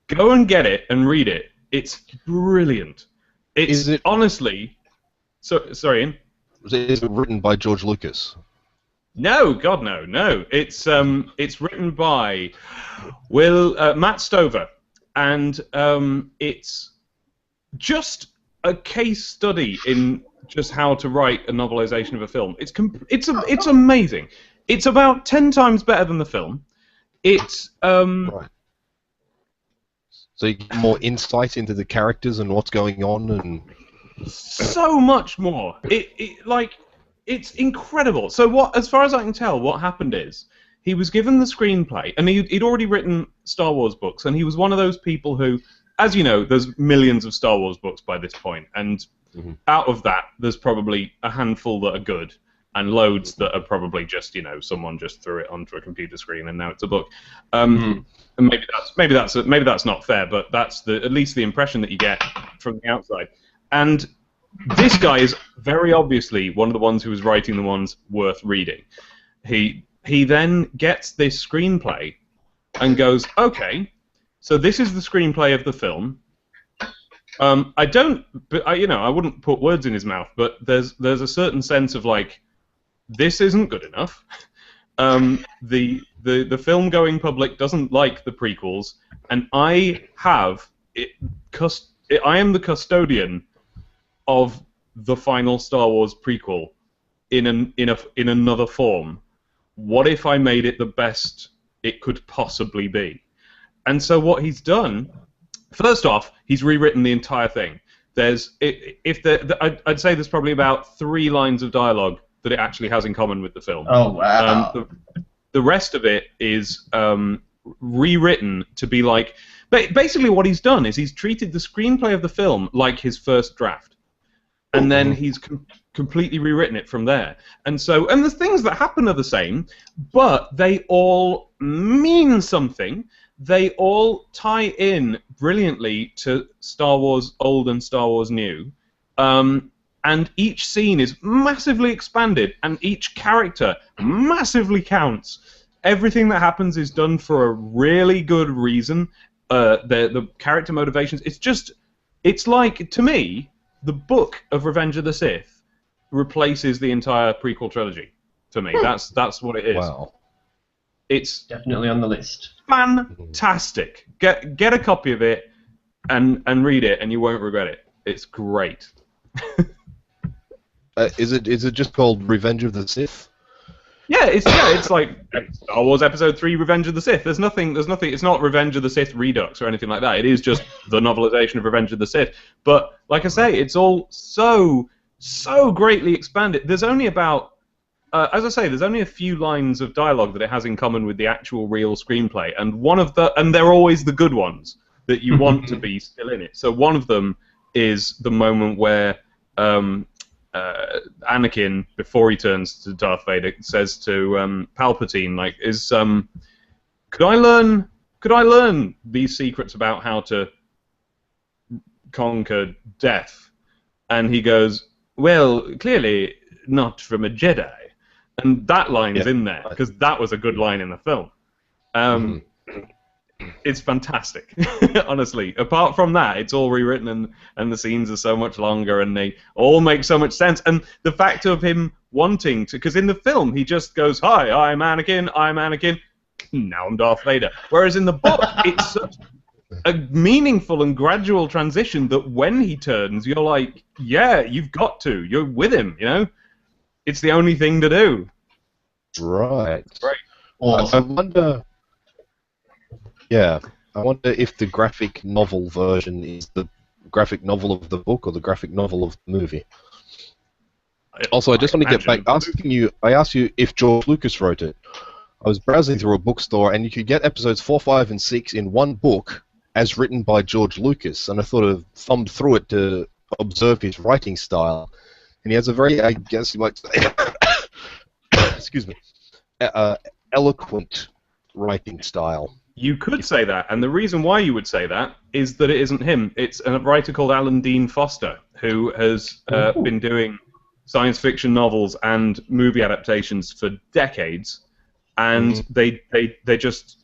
Speaker 3: Go and get it and read it. It's brilliant. Is it honestly? Sorry, Ian?
Speaker 1: Is it written by George Lucas?
Speaker 3: No, God, no. It's written by Matt Stover, and it's just a case study in just how to write a novelization of a film. It's amazing. It's about 10 times better than the film. It's
Speaker 1: Right. So you get more insight into the characters and what's going on, and
Speaker 3: so much more. It's incredible. So as far as I can tell, what happened is he was given the screenplay, and he'd already written Star Wars books, and he was one of those people who, as you know, there's millions of Star Wars books by this point, and out of that, there's probably a handful that are good, and loads that are probably just, someone just threw it onto a computer screen and now it's a book. And maybe that's not fair, but that's at least the impression that you get from the outside. And this guy is very obviously one of the ones who was writing the ones worth reading. He then gets this screenplay and goes, okay, so this is the screenplay of the film. I wouldn't put words in his mouth, but there's a certain sense of like, this isn't good enough. The film-going public doesn't like the prequels, and I am the custodian of the final Star Wars prequel in another form. What if I made it the best it could possibly be? And so what he's done, first off, he's rewritten the entire thing. I'd say there's probably about 3 lines of dialogue that it actually has in common with the film.
Speaker 2: Oh, wow.
Speaker 3: The rest of it is rewritten to be like... Basically what he's done is he's treated the screenplay of the film like his first draft. And then he's completely rewritten it from there. And the things that happen are the same, but they all mean something. They all tie in brilliantly to Star Wars Old and Star Wars New. And each scene is massively expanded, and each character massively counts. Everything that happens is done for a really good reason. The character motivations, it's like, to me, the book of Revenge of the Sith replaces the entire prequel trilogy. To me, that's what it is.
Speaker 1: Wow.
Speaker 2: It's definitely on the list.
Speaker 3: Fantastic. Get a copy of it and read it, and you won't regret it. It's great.
Speaker 1: Is it just called Revenge of the Sith?
Speaker 3: Yeah, it's like Star Wars Episode 3, Revenge of the Sith. There's nothing. It's not Revenge of the Sith Redux or anything like that. It is just the novelization of Revenge of the Sith. But like I say, it's all so greatly expanded. There's only about, as I say, there's only a few lines of dialogue that it has in common with the actual real screenplay, and they're always the good ones that you want to be still in it. So one of them is the moment where Anakin, before he turns to Darth Vader, says to Palpatine, like, could I learn these secrets about how to conquer death? And he goes, well, clearly not from a Jedi. And that line is in there because that was a good line in the film. It's fantastic, honestly. Apart from that, it's all rewritten and the scenes are so much longer and they all make so much sense. And the fact of him wanting to... Because in the film, he just goes, hi, I'm Anakin, now I'm Darth Vader. Whereas in the book, it's such a meaningful and gradual transition that when he turns, you're like, yeah, you've got to. You're with him, you know? It's the only thing to do.
Speaker 1: Right.
Speaker 3: Great.
Speaker 2: Or
Speaker 1: I wonder. Yeah, I wonder if the graphic novel version is the graphic novel of the book or the graphic novel of the movie. Also, I just want to get back asking you. I asked you if George Lucas wrote it. I was browsing through a bookstore, and you could get episodes 4, 5, and 6 in one book, as written by George Lucas. And I thought of thumbed through it to observe his writing style, and he has a very, I guess you might say, excuse me, eloquent writing style.
Speaker 3: You could say that, and the reason why you would say that is that it isn't him. It's a writer called Alan Dean Foster, who has been doing science fiction novels and movie adaptations for decades, and they just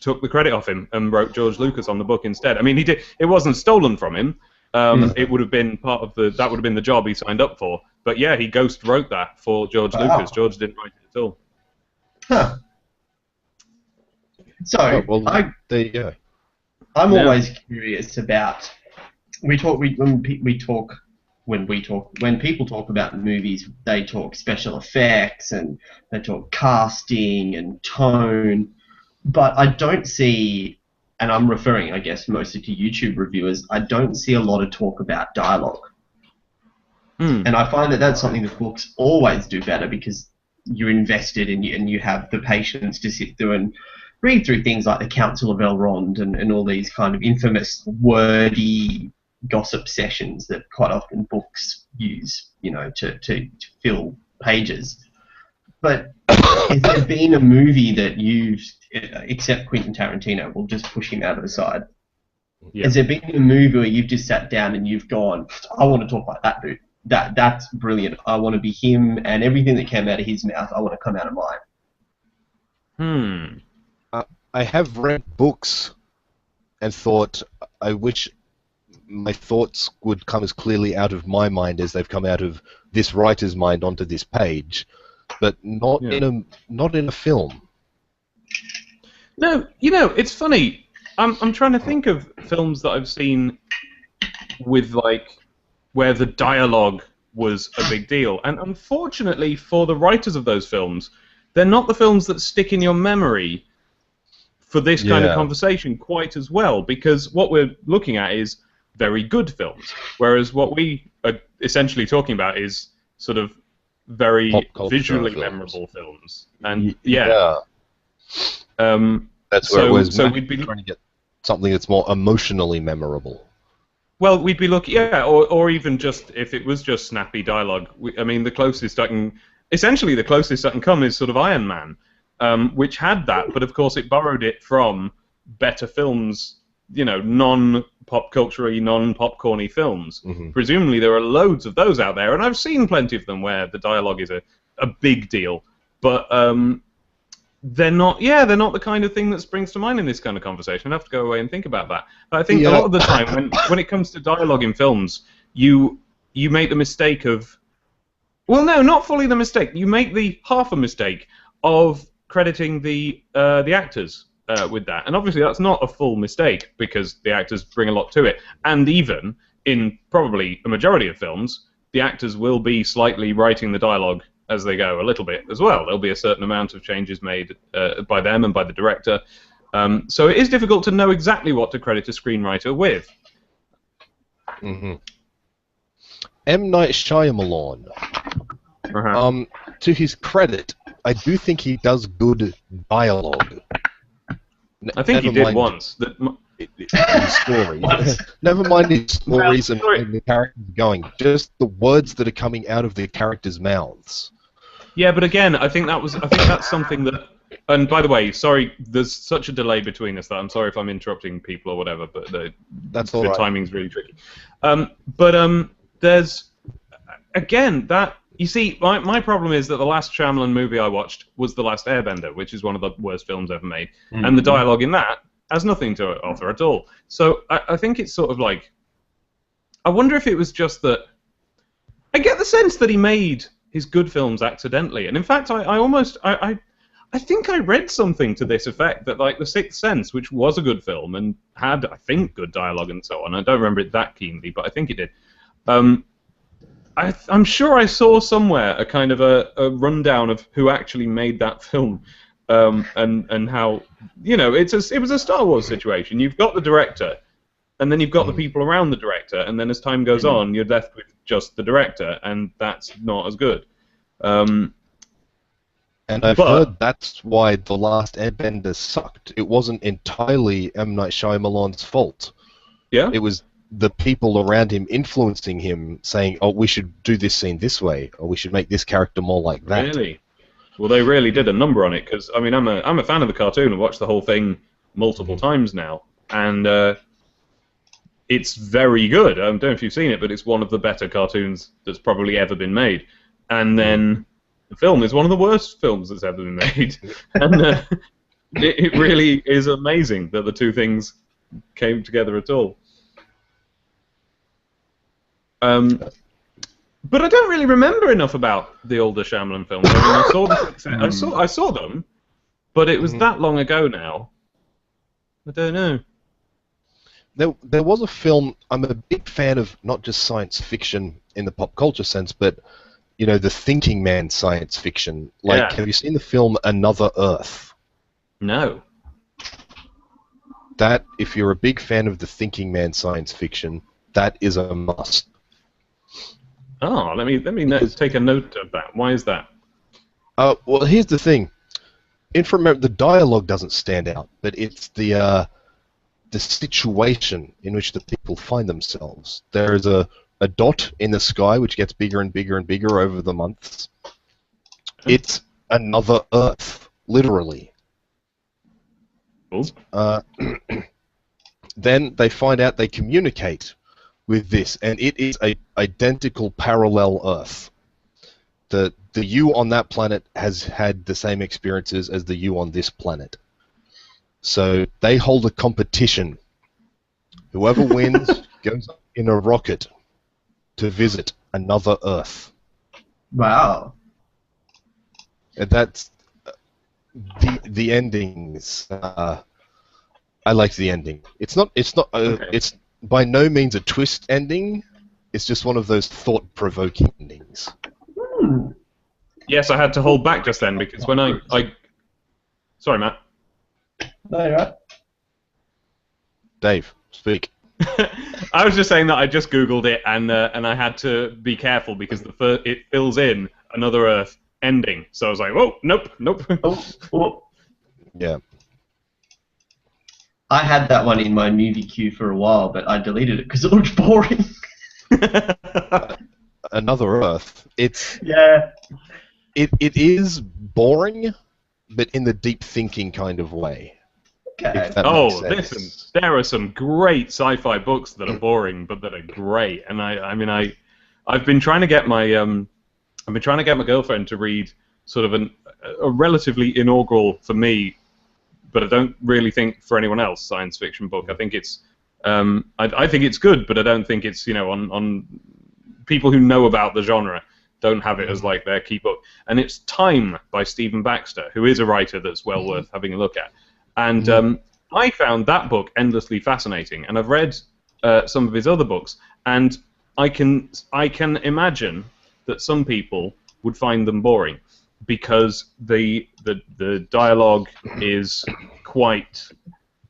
Speaker 3: took the credit off him and wrote George Lucas on the book instead. I mean, he did. It wasn't stolen from him. It would have been part of that would have been the job he signed up for. But yeah, he ghost wrote that for George Lucas. George didn't write it at all.
Speaker 2: Huh. So
Speaker 1: there you go.
Speaker 2: I'm always curious about. When people talk about movies, they talk special effects and they talk casting and tone, but I don't see, and I'm referring, I guess, mostly to YouTube reviewers, I don't see a lot of talk about dialogue. And I find that that's something that books always do better because you're invested and you have the patience to sit through and read through things like the Council of Elrond and all these kind of infamous wordy gossip sessions that quite often books use, to fill pages. But has there been a movie that you've, except Quentin Tarantino, we'll just push him out of the side. Yeah. Has there been a movie where you've just sat down and you've gone, I want to talk like that dude. That's brilliant. I want to be him, and everything that came out of his mouth, I want to come out of mine.
Speaker 1: I have read books and thought, I wish my thoughts would come as clearly out of my mind as they've come out of this writer's mind onto this page, but not in a film.
Speaker 3: No, it's funny. I'm trying to think of films that I've seen with where the dialogue was a big deal, and unfortunately for the writers of those films, they're not the films that stick in your memory for this kind of conversation quite as well, because what we're looking at is very good films, whereas what we are essentially talking about is sort of very visually memorable films. And
Speaker 1: that's where it was. So we'd be trying to get something that's more emotionally memorable.
Speaker 3: Well, we'd be looking, or even just if it was just snappy dialogue. I mean, the closest I can come is sort of Iron Man. Which had that, but of course it borrowed it from better films, non-pop culture-y, non-popcorny films. Presumably there are loads of those out there, and I've seen plenty of them where the dialogue is a big deal, but they're not the kind of thing that springs to mind in this kind of conversation. I'd have to go away and think about that. But I think a lot of the time, when it comes to dialogue in films, you make the mistake of... Well, no, not fully the mistake. You make the half a mistake of crediting the actors with that, and obviously that's not a full mistake because the actors bring a lot to it, and even in probably a majority of films, the actors will be slightly writing the dialogue as they go a little bit as well. There'll be a certain amount of changes made by them and by the director, so it is difficult to know exactly what to credit a screenwriter with.
Speaker 1: M. Night Shyamalan, to his credit, I do think he does good dialogue.
Speaker 3: I think he did once.
Speaker 1: His stories. Never mind his stories and the characters going. Just the words that are coming out of the characters' mouths.
Speaker 3: Yeah, but again, I think that's something that. And by the way, sorry, there's such a delay between us that I'm sorry if I'm interrupting people or whatever. But the timing's really tricky. There's again that. You see, my problem is that the last Shyamalan movie I watched was The Last Airbender, which is one of the worst films ever made, and the dialogue in that has nothing to offer at all. So I think it's sort of like, I wonder if it was just that, I get the sense that he made his good films accidentally, and in fact I think I read something to this effect, that like The Sixth Sense, which was a good film and had, I think, good dialogue and so on, I don't remember it that keenly, but I think it did, I'm sure I saw somewhere a kind of a rundown of who actually made that film, and how, you know, it was a Star Wars situation. You've got the director, and then you've got the people around the director, and then as time goes on, you're left with just the director, and that's not as good. And
Speaker 1: I've heard that's why The Last Airbender sucked. It wasn't entirely M. Night Shyamalan's fault.
Speaker 3: Yeah?
Speaker 1: It was the people around him influencing him, saying, "Oh, we should do this scene this way, or we should make this character more like that."
Speaker 3: Really? Well, they really did a number on it, because, I mean, I'm a fan of the cartoon and watched the whole thing multiple times now, and it's very good. I don't know if you've seen it, but it's one of the better cartoons that's probably ever been made. And then the film is one of the worst films that's ever been made. And it really is amazing that the two things came together at all. But I don't really remember enough about the older Shyamalan films. I mean, I saw them, but it was that long ago now. I don't know.
Speaker 1: There was a film. I'm a big fan of not just science fiction in the pop culture sense, but you know, the thinking man science fiction. Like, have you seen the film Another Earth?
Speaker 3: No.
Speaker 1: That, if you're a big fan of the thinking man science fiction, that is a must.
Speaker 3: Oh, let me take a note of that. Why is that?
Speaker 1: Well, here's the thing. The dialogue doesn't stand out, but it's the situation in which the people find themselves. There is a dot in the sky which gets bigger and bigger and bigger over the months. It's another Earth, literally. Then they find out they communicate with this, and it is a identical parallel Earth. The you on that planet has had the same experiences as the you on this planet. So they hold a competition. Whoever wins goes in a rocket to visit another Earth.
Speaker 2: Wow.
Speaker 1: And that's the endings. I like the ending. It's by no means a twist ending. It's just one of those thought-provoking endings.
Speaker 3: Yes, I had to hold back just then because when I sorry, Matt.
Speaker 2: No, you're right.
Speaker 1: Dave, speak.
Speaker 3: I was just saying that I just Googled it and I had to be careful because it fills in Another Earth ending. So I was like, whoa, nope.
Speaker 2: Oh.
Speaker 1: Yeah.
Speaker 2: I had that one in my movie queue for a while, but I deleted it because it looked boring.
Speaker 1: Another Earth.
Speaker 2: Yeah.
Speaker 1: It is boring, but in the deep thinking kind of way.
Speaker 2: Okay.
Speaker 3: Oh, listen, there are some great sci-fi books that are boring, but that are great. And I've been trying to get my girlfriend to read sort of a relatively inaugural for me, but I don't really think for anyone else, science fiction book. I think it's I think it's good, but I don't think it's, you know, on people who know about the genre don't have it as like their key book. And it's Time by Stephen Baxter, who is a writer that's well worth having a look at. And I found that book endlessly fascinating, and I've read some of his other books, and I can imagine that some people would find them boring because the dialogue is quite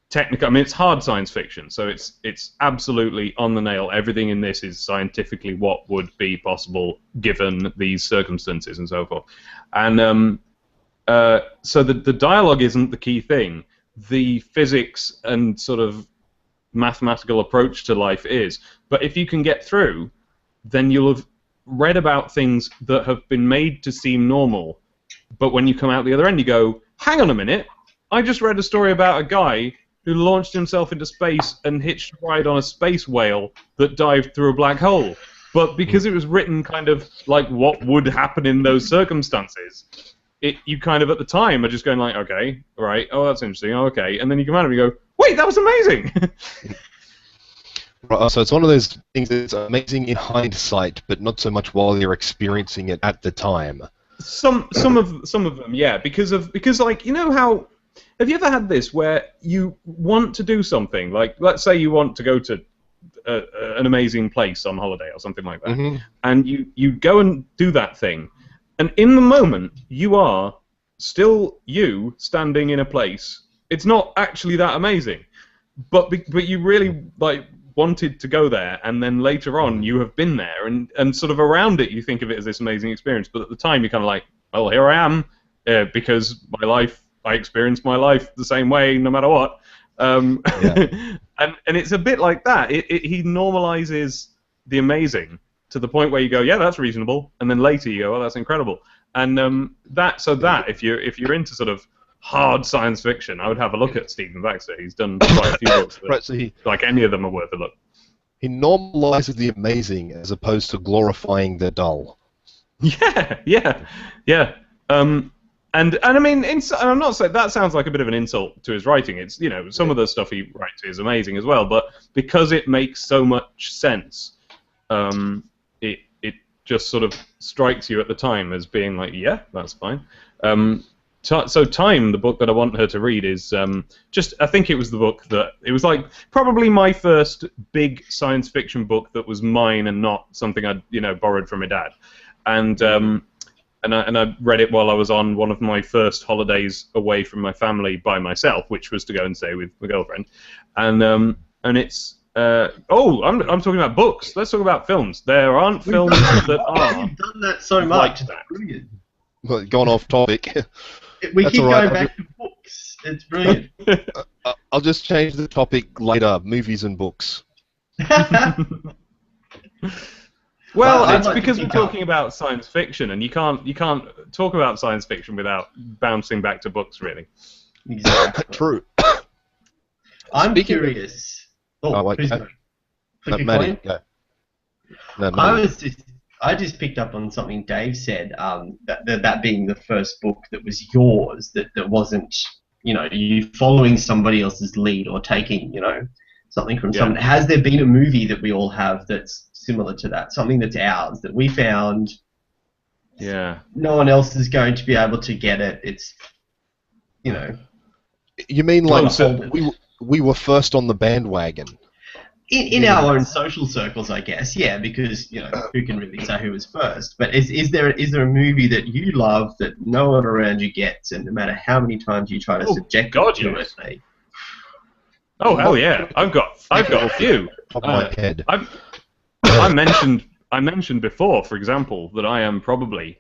Speaker 3: technical. I mean, it's hard science fiction, so it's absolutely on the nail. Everything in this is scientifically what would be possible given these circumstances and so forth. And so the dialogue isn't the key thing. The physics and sort of mathematical approach to life is. But if you can get through, then you'll have read about things that have been made to seem normal, but when you come out the other end, you go, hang on a minute, I just read a story about a guy who launched himself into space and hitched a ride on a space whale that dived through a black hole. But because it was written kind of like what would happen in those circumstances, you kind of at the time are just going like, okay, right, oh, that's interesting, oh, okay, and then you come out and you go, wait, that was amazing!
Speaker 1: So it's one of those things that's amazing in hindsight, but not so much while you're experiencing it at the time. Some
Speaker 3: of them, yeah, because like, you know how, have you ever had this where you want to do something, like let's say you want to go to an amazing place on holiday or something like that,
Speaker 1: Mm-hmm.
Speaker 3: and you go and do that thing, and in the moment you are still you standing in a place. It's not actually that amazing, but you really like wanted to go there, and then later on you have been there, and sort of around it you think of it as this amazing experience, but at the time you're kind of like, well, here I am, because I experience my life the same way no matter what.
Speaker 1: Yeah.
Speaker 3: and it's a bit like that. He normalizes the amazing to the point where you go, yeah, that's reasonable, and then later you go, oh, that's incredible. And if you're into sort of hard science fiction, I would have a look at Stephen Baxter. He's done quite a few books that,
Speaker 1: Right, so
Speaker 3: like any of them are worth a look.
Speaker 1: he normalizes the amazing as opposed to glorifying the dull.
Speaker 3: Yeah. And I mean, I'm not saying that sounds like a bit of an insult to his writing. It's, you know, some of the stuff he writes is amazing as well, but because it makes so much sense, it just sort of strikes you at the time as being like, yeah, that's fine. So Time, the book that I want her to read, is I think it was the book that it was like probably my first big science fiction book that was mine and not something I'd borrowed from my dad, and I read it while I was on one of my first holidays away from my family by myself, which was to go and stay with my girlfriend, and it's I'm talking about books. Let's talk about films. There aren't films that are.
Speaker 2: You've done that so much.
Speaker 3: Like that.
Speaker 2: Brilliant.
Speaker 1: Well, gone off topic.
Speaker 2: We
Speaker 1: That's
Speaker 2: keep
Speaker 1: all right.
Speaker 2: going back to books. It's brilliant.
Speaker 1: I'll just change the topic later. Movies and books.
Speaker 3: Well,
Speaker 2: I'd
Speaker 3: it's
Speaker 2: like to
Speaker 3: because we're
Speaker 2: pick up-
Speaker 3: talking about science fiction, and you can't talk about science fiction without bouncing back to books, really.
Speaker 2: Exactly.
Speaker 1: True.
Speaker 2: I'm
Speaker 1: Speaking of-
Speaker 2: curious.
Speaker 1: wait,
Speaker 2: please
Speaker 1: no,
Speaker 2: go.
Speaker 1: no,
Speaker 2: Keep
Speaker 1: Maddie,
Speaker 2: going.
Speaker 1: go. No, Maddie.
Speaker 2: I just picked up on something Dave said. That being the first book that was yours, that wasn't, you following somebody else's lead or taking, something from someone. Has there been a movie that we all have that's similar to that? Something that's ours that we found.
Speaker 3: Yeah.
Speaker 2: No one else is going to be able to get it. It's,
Speaker 1: You mean like
Speaker 2: so-
Speaker 1: we were first on the bandwagon?
Speaker 2: In our own social circles, I guess, yeah, because who can really say who was first? But is there a movie that you love that no one around you gets, and no matter how many times you try to subject them to
Speaker 3: yes.
Speaker 2: it,
Speaker 3: Oh hell yeah! I've got a few.
Speaker 1: Top of my head.
Speaker 3: I mentioned before, for example, that I am probably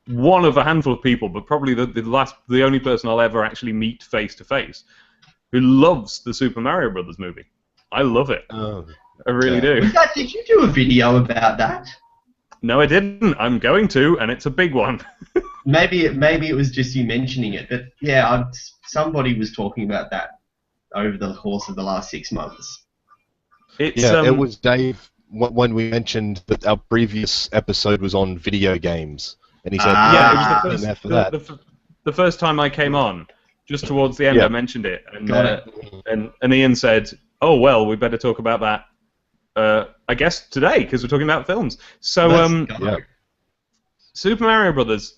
Speaker 3: one of a handful of people, but probably the only person I'll ever actually meet face to face who loves the Super Mario Brothers movie. I love it.
Speaker 1: Oh.
Speaker 3: I really do.
Speaker 2: Did you do a video about that?
Speaker 3: No, I didn't. I'm going to, and it's a big one.
Speaker 2: Maybe it was just you mentioning it, but yeah, somebody was talking about that over the course of the last 6 months.
Speaker 3: It's,
Speaker 1: it was Dave when we mentioned that our previous episode was on video games, and he said,
Speaker 3: yeah, it was the first time I came on. Just towards the end, I mentioned it, and Ian said, "Oh well, we better talk about that. I guess today because we're talking about films." So, Super Mario Brothers.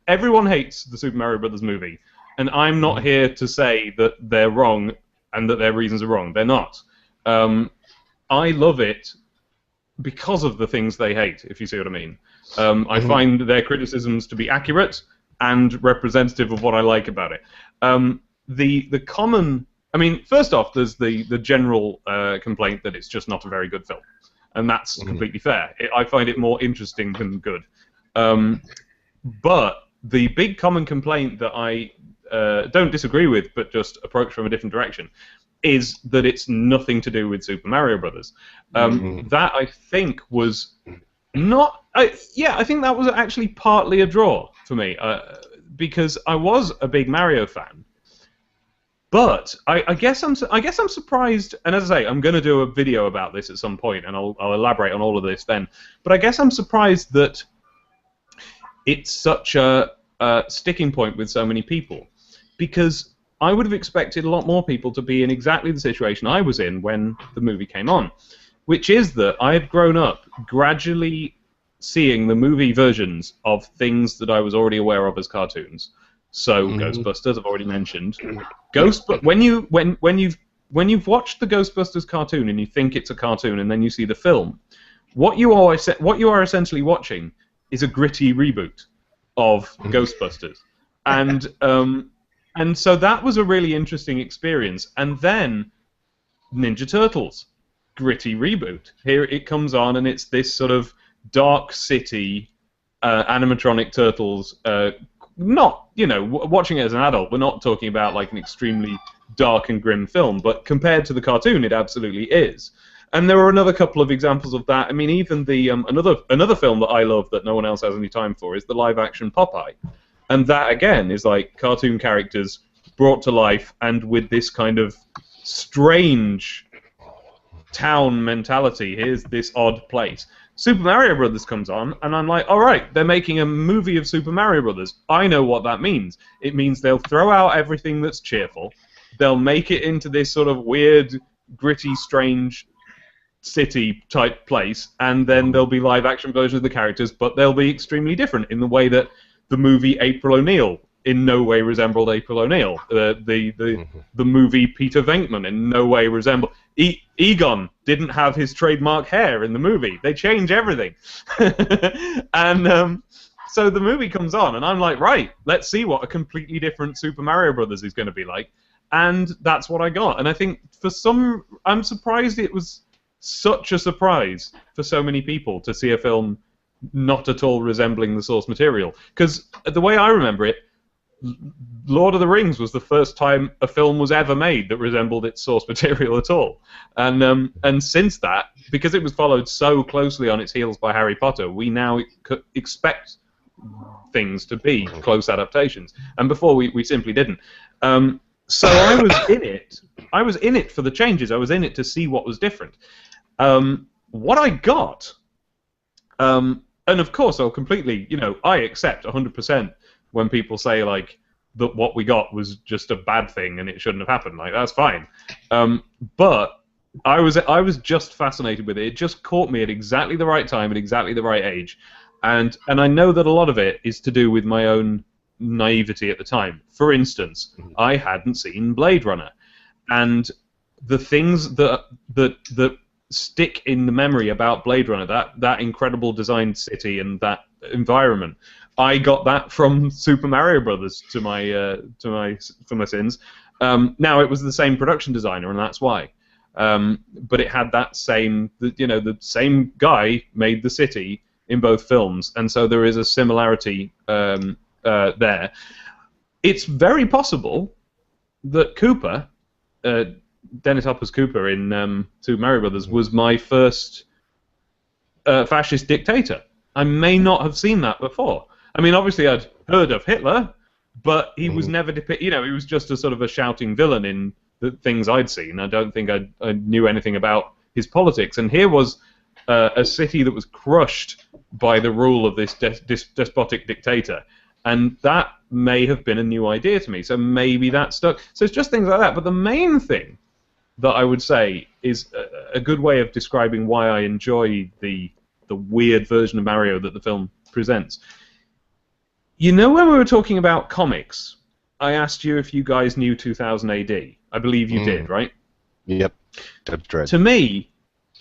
Speaker 3: Everyone hates the Super Mario Brothers movie, and I'm not here to say that they're wrong and that their reasons are wrong. They're not. I love it because of the things they hate. If you see what I mean. I find their criticisms to be accurate and representative of what I like about it. The common, first off, there's the general complaint that it's just not a very good film, and that's completely fair. I find it more interesting than good. But the big common complaint that I don't disagree with, but just approach from a different direction, is that it's nothing to do with Super Mario Brothers. That I think was not. I think that was actually partly a draw for me, because I was a big Mario fan. But I guess I'm surprised, and as I say, I'm going to do a video about this at some point, and I'll elaborate on all of this then. But I guess I'm surprised that it's such a sticking point with so many people, because I would have expected a lot more people to be in exactly the situation I was in when the movie came on, which is that I had grown up gradually seeing the movie versions of things that I was already aware of as cartoons, So Ghostbusters, I've already mentioned. When you've watched the Ghostbusters cartoon and you think it's a cartoon, and then you see the film, what you are essentially watching is a gritty reboot of Ghostbusters, and so that was a really interesting experience. And then Ninja Turtles, gritty reboot. Here it comes on, and it's this sort of dark city animatronic turtles. Not, watching it as an adult, we're not talking about like an extremely dark and grim film, but compared to the cartoon, it absolutely is. And there are another couple of examples of that. I mean, even the another film that I love that no one else has any time for is the live-action Popeye, and that again is like cartoon characters brought to life and with this kind of strange town mentality. Here's this odd place. Super Mario Brothers comes on, and I'm like, all right, they're making a movie of Super Mario Brothers. I know what that means. It means they'll throw out everything that's cheerful. They'll make it into this sort of weird, gritty, strange city-type place, and then there'll be live-action versions of the characters, but they'll be extremely different in the way that the movie April O'Neil in no way resembled April O'Neil. The movie Peter Venkman in no way resembled... Egon didn't have his trademark hair in the movie. They change everything. And so the movie comes on, and I'm like, right, let's see what a completely different Super Mario Brothers is going to be like. And that's what I got. And I think I'm surprised it was such a surprise for so many people to see a film not at all resembling the source material. Because the way I remember it, Lord of the Rings was the first time a film was ever made that resembled its source material at all. And since that, because it was followed so closely on its heels by Harry Potter, we now expect things to be close adaptations. And before we simply didn't. So I was in it. I was in it for the changes. I was in it to see what was different. What I got, and of course I'll completely, I accept 100% when people say like that what we got was just a bad thing and it shouldn't have happened. Like, that's fine. But I was just fascinated with it. It just caught me at exactly the right time, at exactly the right age, and I know that a lot of it is to do with my own naivety at the time. For instance, I hadn't seen Blade Runner, and the things that stick in the memory about Blade Runner, that incredible designed city and that environment, I got that from Super Mario Brothers for my sins. Now it was the same production designer, and that's why. But it had that same, the same guy made the city in both films, and so there is a similarity there. It's very possible that Cooper, Dennis Hopper's Cooper in Super Mario Brothers, was my first fascist dictator. I may not have seen that before. I mean, obviously I'd heard of Hitler, but he was never depicted. He was just a sort of a shouting villain in the things I'd seen. I don't think I knew anything about his politics. And here was a city that was crushed by the rule of this despotic dictator. And that may have been a new idea to me. So maybe that stuck. So it's just things like that. But the main thing that I would say is a good way of describing why I enjoy the weird version of Mario that the film presents. When we were talking about comics, I asked you if you guys knew 2000 AD. I believe you did, right?
Speaker 1: Yep. Dread.
Speaker 3: To me,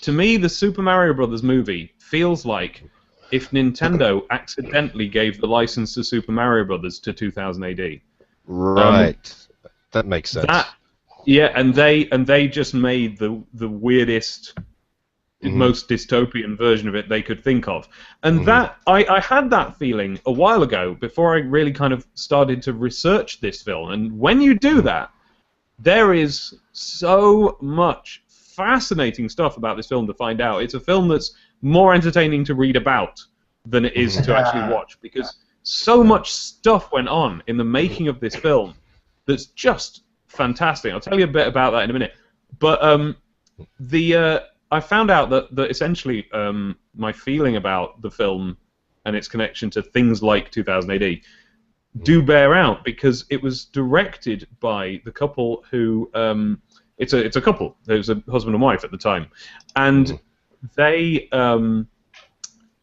Speaker 3: the Super Mario Brothers movie feels like if Nintendo accidentally gave the license to Super Mario Brothers to 2000 AD.
Speaker 1: Right. That makes sense.
Speaker 3: And they just made the weirdest, most dystopian version of it they could think of. And that I had that feeling a while ago before I really kind of started to research this film. And when you do that, there is so much fascinating stuff about this film to find out. It's a film that's more entertaining to read about than it is to actually watch, because so much stuff went on in the making of this film that's just fantastic. I'll tell you a bit about that in a minute. But I found out that essentially my feeling about the film and its connection to things like 2000 AD do bear out, because it was directed by the couple who it's a couple. There was a husband and wife at the time, and they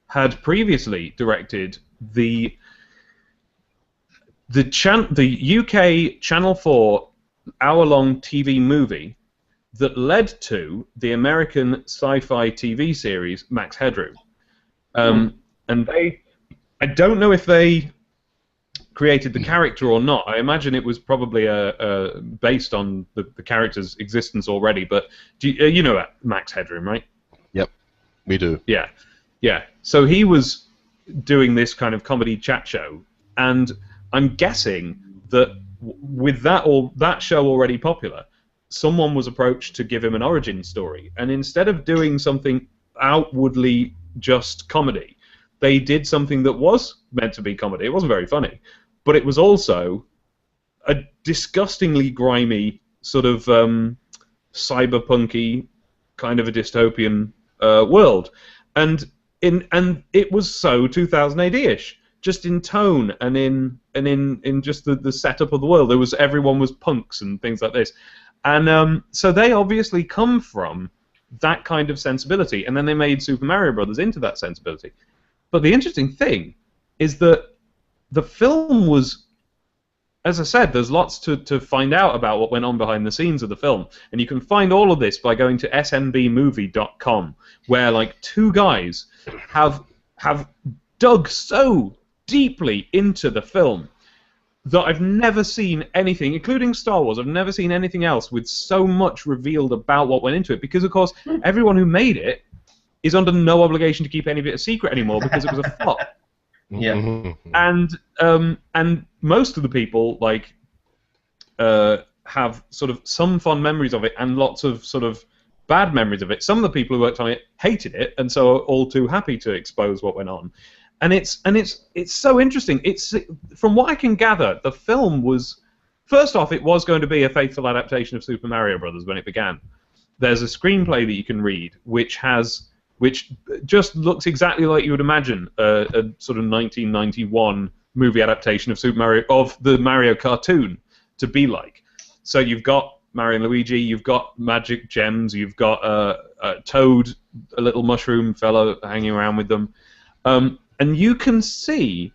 Speaker 3: had previously directed the the UK Channel 4 hour-long TV movie that led to the American sci-fi TV series Max Headroom. And I don't know if they created the character or not. I imagine it was probably based on the character's existence already. But you know Max Headroom, right?
Speaker 1: Yep, we do.
Speaker 3: Yeah, yeah. So he was doing this kind of comedy chat show, and I'm guessing that with that show already popular, someone was approached to give him an origin story, and instead of doing something outwardly just comedy, they did something that was meant to be comedy. It wasn't very funny, but it was also a disgustingly grimy sort of cyberpunky kind of a dystopian world, and it was so 2000 AD-ish, just in tone and in just the setup of the world. Everyone was punks and things like this, and so they obviously come from that kind of sensibility, and then they made Super Mario Brothers into that sensibility. But the interesting thing is that the film was, as I said, there's lots to find out about what went on behind the scenes of the film, and you can find all of this by going to snbmovie.com, where like two guys have dug so deeply into the film that I've never seen anything, including Star Wars, I've never seen anything else with so much revealed about what went into it, because of course everyone who made it is under no obligation to keep any of it a secret anymore because it was a flop.
Speaker 2: Yeah.
Speaker 3: And most of the people have sort of some fond memories of it and lots of sort of bad memories of it. Some of the people who worked on it hated it and so are all too happy to expose what went on. And it's so interesting. It's, from what I can gather, the film was, first off, it was going to be a faithful adaptation of Super Mario Brothers when it began. There's a screenplay that you can read which just looks exactly like you would imagine a sort of 1991 movie adaptation of the Mario cartoon to be like. So you've got Mario and Luigi, you've got magic gems, you've got a Toad, a little mushroom fellow hanging around with them. And you can see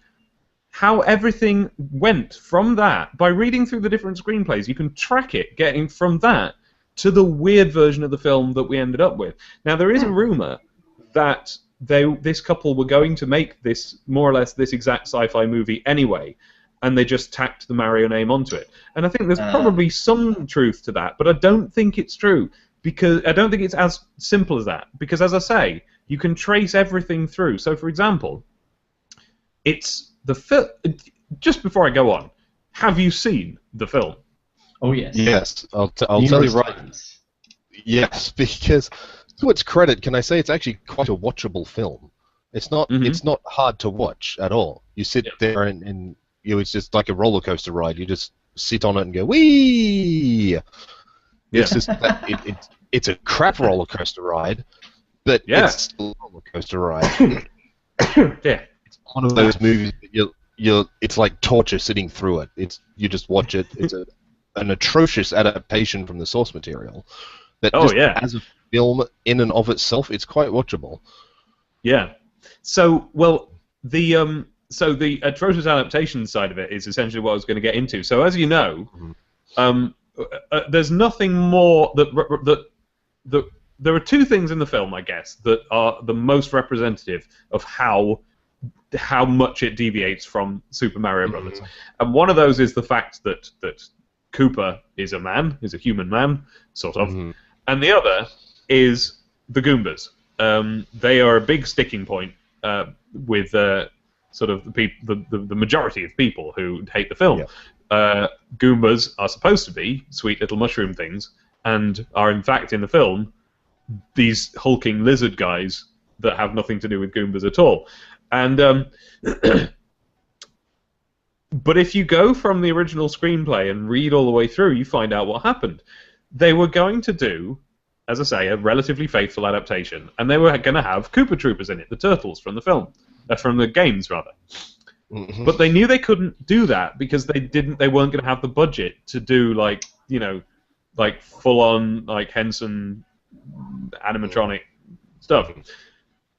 Speaker 3: how everything went from that. By reading through the different screenplays, you can track it, getting from that to the weird version of the film that we ended up with. Now, there is a rumor that this couple were going to make this, more or less, this exact sci-fi movie anyway, and they just tacked the Mario name onto it. And I think there's probably some truth to that, but I don't think it's true, because I don't think it's as simple as that. Because, as I say, you can trace everything through. So, for example, it's the film. Just before I go on, have you seen the film?
Speaker 2: Oh yes.
Speaker 1: Yes, I'll tell you right. Yes, because to its credit, can I say it's actually quite a watchable film. It's not.
Speaker 3: Mm-hmm.
Speaker 1: It's not hard to watch at all. You sit there and it's just like a roller coaster ride. You just sit on it and go wee. It's just it's a crap roller coaster ride, but it's still a roller coaster ride.
Speaker 3: Yeah.
Speaker 1: One of those movies that it's like torture sitting through it. You just watch it. It's an atrocious adaptation from the source material. But as a film in and of itself, it's quite watchable.
Speaker 3: Yeah. So the atrocious adaptation side of it is essentially what I was going to get into. So as you know, there's nothing more that there are two things in the film, I guess, that are the most representative of how much it deviates from Super Mario Brothers. And one of those is the fact that Koopa is a human man, sort of. And the other is the Goombas. They are a big sticking point with sort of the majority of people who hate the film. Yeah. Goombas are supposed to be sweet little mushroom things, and are in fact in the film these hulking lizard guys that have nothing to do with Goombas at all. And but if you go from the original screenplay and read all the way through, you find out what happened. They were going to do, as I say, a relatively faithful adaptation, and they were going to have Koopa Troopers in it, the turtles from the film, from the games rather. But they knew they couldn't do that because they weren't going to have the budget to do like full-on like Henson animatronic stuff.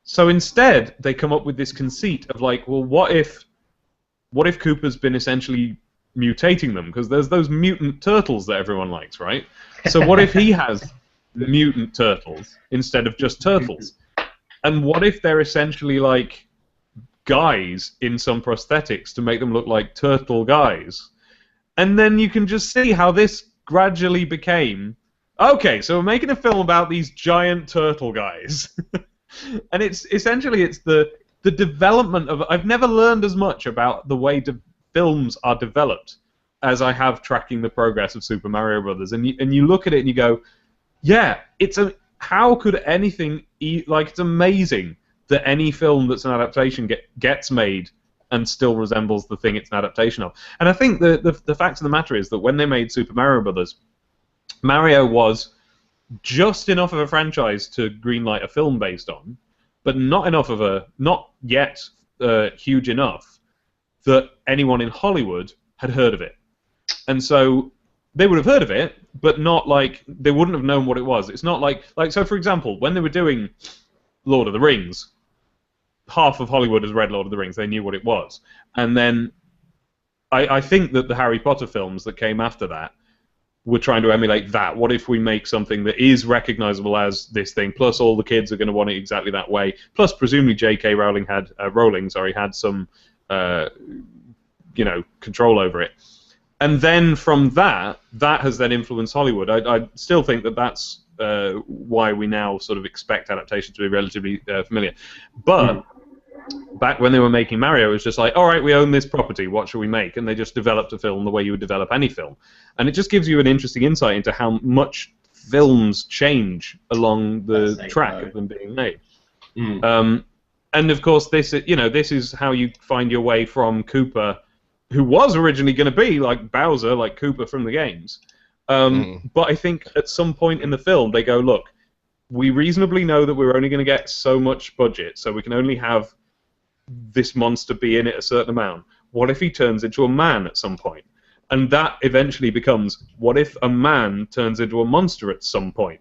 Speaker 3: So instead, they come up with this conceit of like, well, what if what if Cooper's been essentially mutating them? Because there's those mutant turtles that everyone likes, right? So what if he has mutant turtles instead of just turtles? And what if they're essentially like guys in some prosthetics to make them look like turtle guys? And then you can just see how this gradually became, okay, so we're making a film about these giant turtle guys. And it's essentially the development of... I've never learned as much about the way films are developed as I have tracking the progress of Super Mario Brothers. And you look at it and you go, yeah, how could anything... it's amazing that any film that's an adaptation gets made and still resembles the thing it's an adaptation of. And I think the fact of the matter is that when they made Super Mario Brothers, Mario was just enough of a franchise to greenlight a film based on, but not yet huge enough that anyone in Hollywood had heard of it. And so they would have heard of it, but not like they wouldn't have known what it was. It's not like so. For example, when they were doing Lord of the Rings, half of Hollywood has read Lord of the Rings. They knew what it was, and then I think that the Harry Potter films that came after that were trying to emulate that. What if we make something that is recognizable as this thing? Plus, all the kids are going to want it exactly that way. Plus, presumably, J.K. Rowling had some control over it. And then from that has then influenced Hollywood. I still think that that's why we now sort of expect adaptations to be relatively familiar. But back when they were making Mario, it was just like, all right, we own this property, what should we make? And they just developed a film the way you would develop any film. And it just gives you an interesting insight into how much films change along the track of them being made. And of course, this is how you find your way from Koopa, who was originally going to be like Bowser, like Koopa from the games. But I think at some point in the film, they go, look, we reasonably know that we're only going to get so much budget, so we can only have this monster be in it a certain amount. What if he turns into a man at some point? And that eventually becomes, what if a man turns into a monster at some point?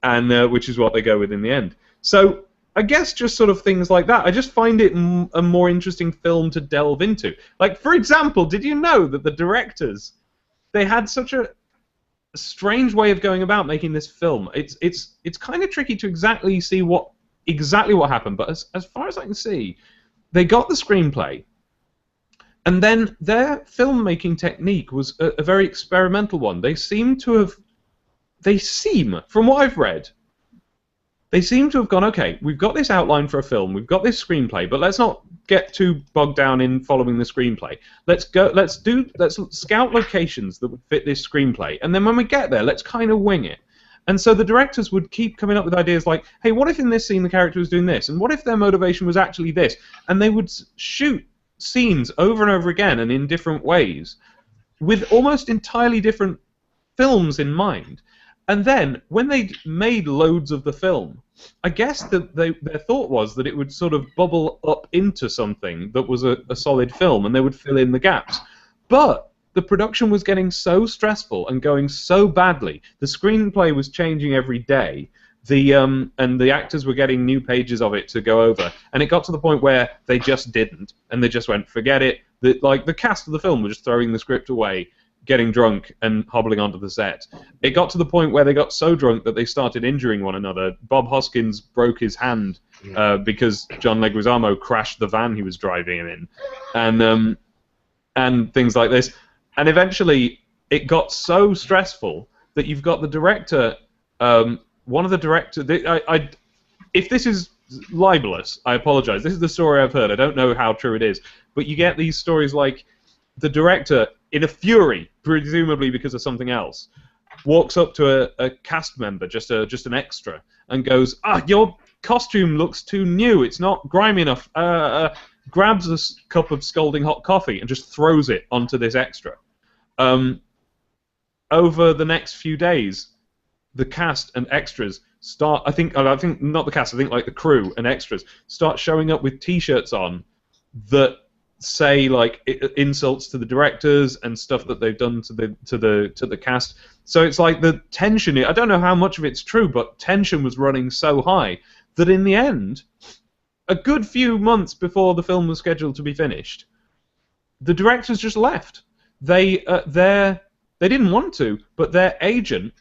Speaker 3: And which is what they go with in the end. So I guess just sort of things like that. I just find it a more interesting film to delve into. Like, for example, did you know that the directors, they had such a strange way of going about making this film? It's kind of tricky to exactly see what happened, but as far as I can see, they got the screenplay, and then their filmmaking technique was a very experimental one. From what I've read, they seem to have gone, okay, we've got this outline for a film, we've got this screenplay, but let's not get too bogged down in following the screenplay. Let's scout locations that would fit this screenplay, and then when we get there, let's kind of wing it. And so the directors would keep coming up with ideas like, hey, what if in this scene the character was doing this? And what if their motivation was actually this? And they would shoot scenes over and over again and in different ways with almost entirely different films in mind. And then, when they made loads of the film, I guess that their thought was that it would sort of bubble up into something that was a solid film, and they would fill in the gaps. But the production was getting so stressful and going so badly. The screenplay was changing every day. And the actors were getting new pages of it to go over, and it got to the point where they just didn't, and they just went, forget it. The cast of the film were just throwing the script away, getting drunk and hobbling onto the set. It got to the point where they got so drunk that they started injuring one another. Bob Hoskins broke his hand because John Leguizamo crashed the van he was driving him in, and things like this. And eventually, it got so stressful that you've got the director, one of the directors. If this is libelous, I apologize. This is the story I've heard. I don't know how true it is, but you get these stories like the director, in a fury, presumably because of something else, walks up to a cast member, just an extra, and goes, your costume looks too new, it's not grimy enough, grabs a cup of scalding hot coffee and just throws it onto this extra. Over the next few days, the cast and extras start, I think not the cast, I think like the crew and extras, start showing up with T-shirts on that say like insults to the directors and stuff that they've done to the cast. So it's like the tension, I don't know how much of it's true, but tension was running so high that in the end, a good few months before the film was scheduled to be finished, the directors just left. They didn't want to, but their agent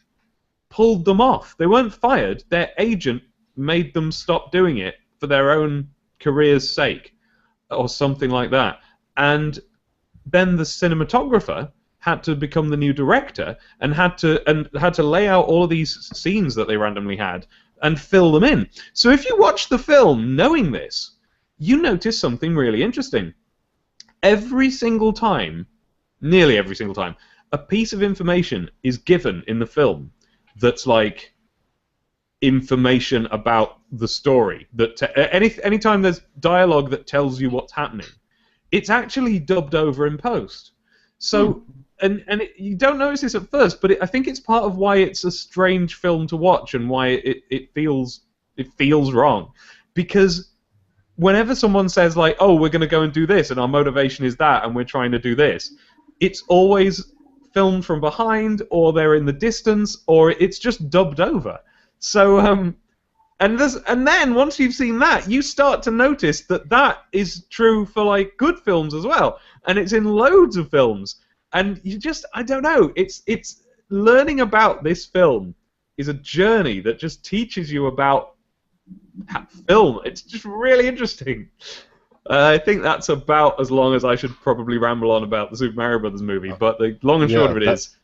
Speaker 3: pulled them off. They weren't fired. Their agent made them stop doing it for their own career's sake, or something like that. And then the cinematographer had to become the new director and had to lay out all of these scenes that they randomly had and fill them in. So if you watch the film knowing this, you notice something really interesting. Every single time, nearly every single time, a piece of information is given in the film that's like information about the story. That anytime there's dialogue that tells you what's happening, it's actually dubbed over in post. So, you don't notice this at first, but I think it's part of why it's a strange film to watch and why it feels wrong. Because whenever someone says like, "Oh, we're going to go and do this, and our motivation is that, and we're trying to do this," it's always filmed from behind, or they're in the distance, or it's just dubbed over. So, and then once you've seen that, you start to notice that is true for like good films as well, and it's in loads of films. And you just, I don't know, it's learning about this film is a journey that just teaches you about film. It's just really interesting. I think that's about as long as I should probably ramble on about the Super Mario Brothers movie, but the long and short of it is,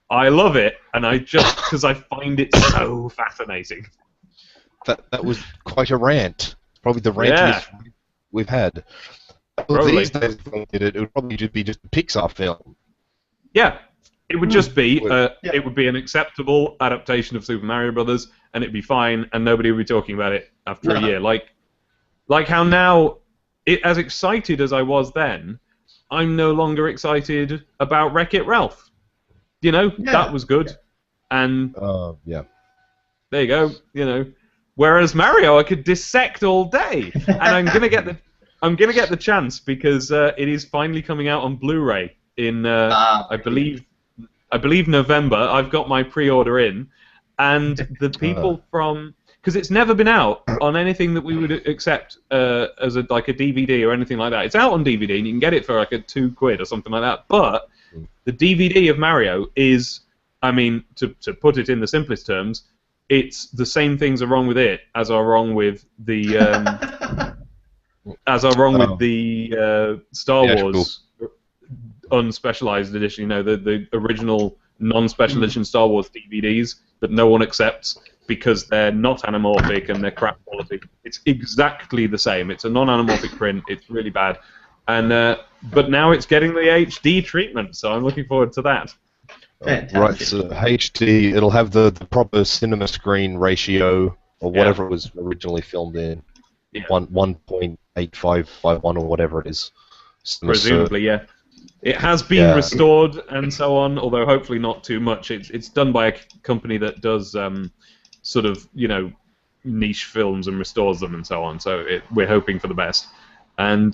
Speaker 3: I love it, and because I find it so fascinating.
Speaker 1: That was quite a rant. Probably the rantiest we've had. Well, these days, if I did it, it would probably just be a Pixar film.
Speaker 3: Yeah, it would just be it would be an acceptable adaptation of Super Mario Brothers, and it'd be fine, and nobody would be talking about it after a year. Like how now, as excited as I was then, I'm no longer excited about Wreck-It Ralph. You know, that was good, and there you go. You know, whereas Mario, I could dissect all day, and I'm gonna get the chance because it is finally coming out on Blu-ray in I believe November. I've got my pre-order in, and the people from, because it's never been out on anything that we would accept as a DVD or anything like that. It's out on DVD and you can get it for like £2 or something like that. But the DVD of Mario is, I mean, to put it in the simplest terms, it's the same things are wrong with it as are wrong with the Star Wars unspecialized edition. You know, the original non-special edition Star Wars DVDs that no one accepts because they're not anamorphic and they're crap quality. It's exactly the same. It's a non-anamorphic print. It's really bad, and but now it's getting the HD treatment, so I'm looking forward to that.
Speaker 2: Fantastic.
Speaker 1: Right, so HD, it'll have the proper cinema screen ratio or whatever it was originally filmed in. 1.8551 or whatever it is.
Speaker 3: Presumably, yeah. It has been restored and so on, although hopefully not too much. It's done by a company that does sort of, you know, niche films and restores them and so on. So we're hoping for the best. And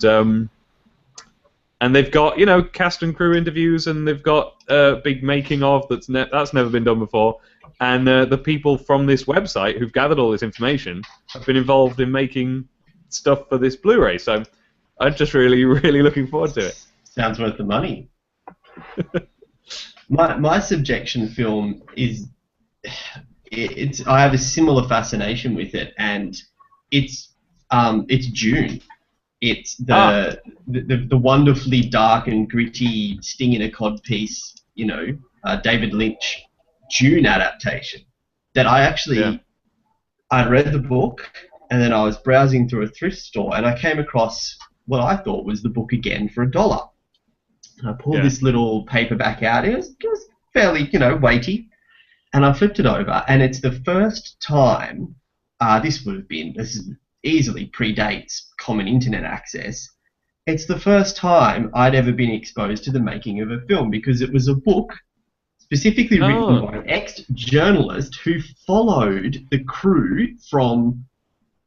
Speaker 3: they've got, you know, cast and crew interviews, and they've got a big making of that's never been done before. And the people from this website who've gathered all this information have been involved in making stuff for this Blu-ray. So I'm just really, really looking forward to it.
Speaker 2: Sounds worth the money. My subjection film is, I have a similar fascination with it, and it's Dune. It's the wonderfully dark and gritty sting in a codpiece, you know, David Lynch Dune adaptation that I actually I read the book, and then I was browsing through a thrift store, and I came across what I thought was the book again for $1. I pulled this little paperback out. It was fairly, you know, weighty, and I flipped it over, and it's the first time. This easily predates common internet access. It's the first time I'd ever been exposed to the making of a film, because it was a book specifically written by an ex-journalist who followed the crew from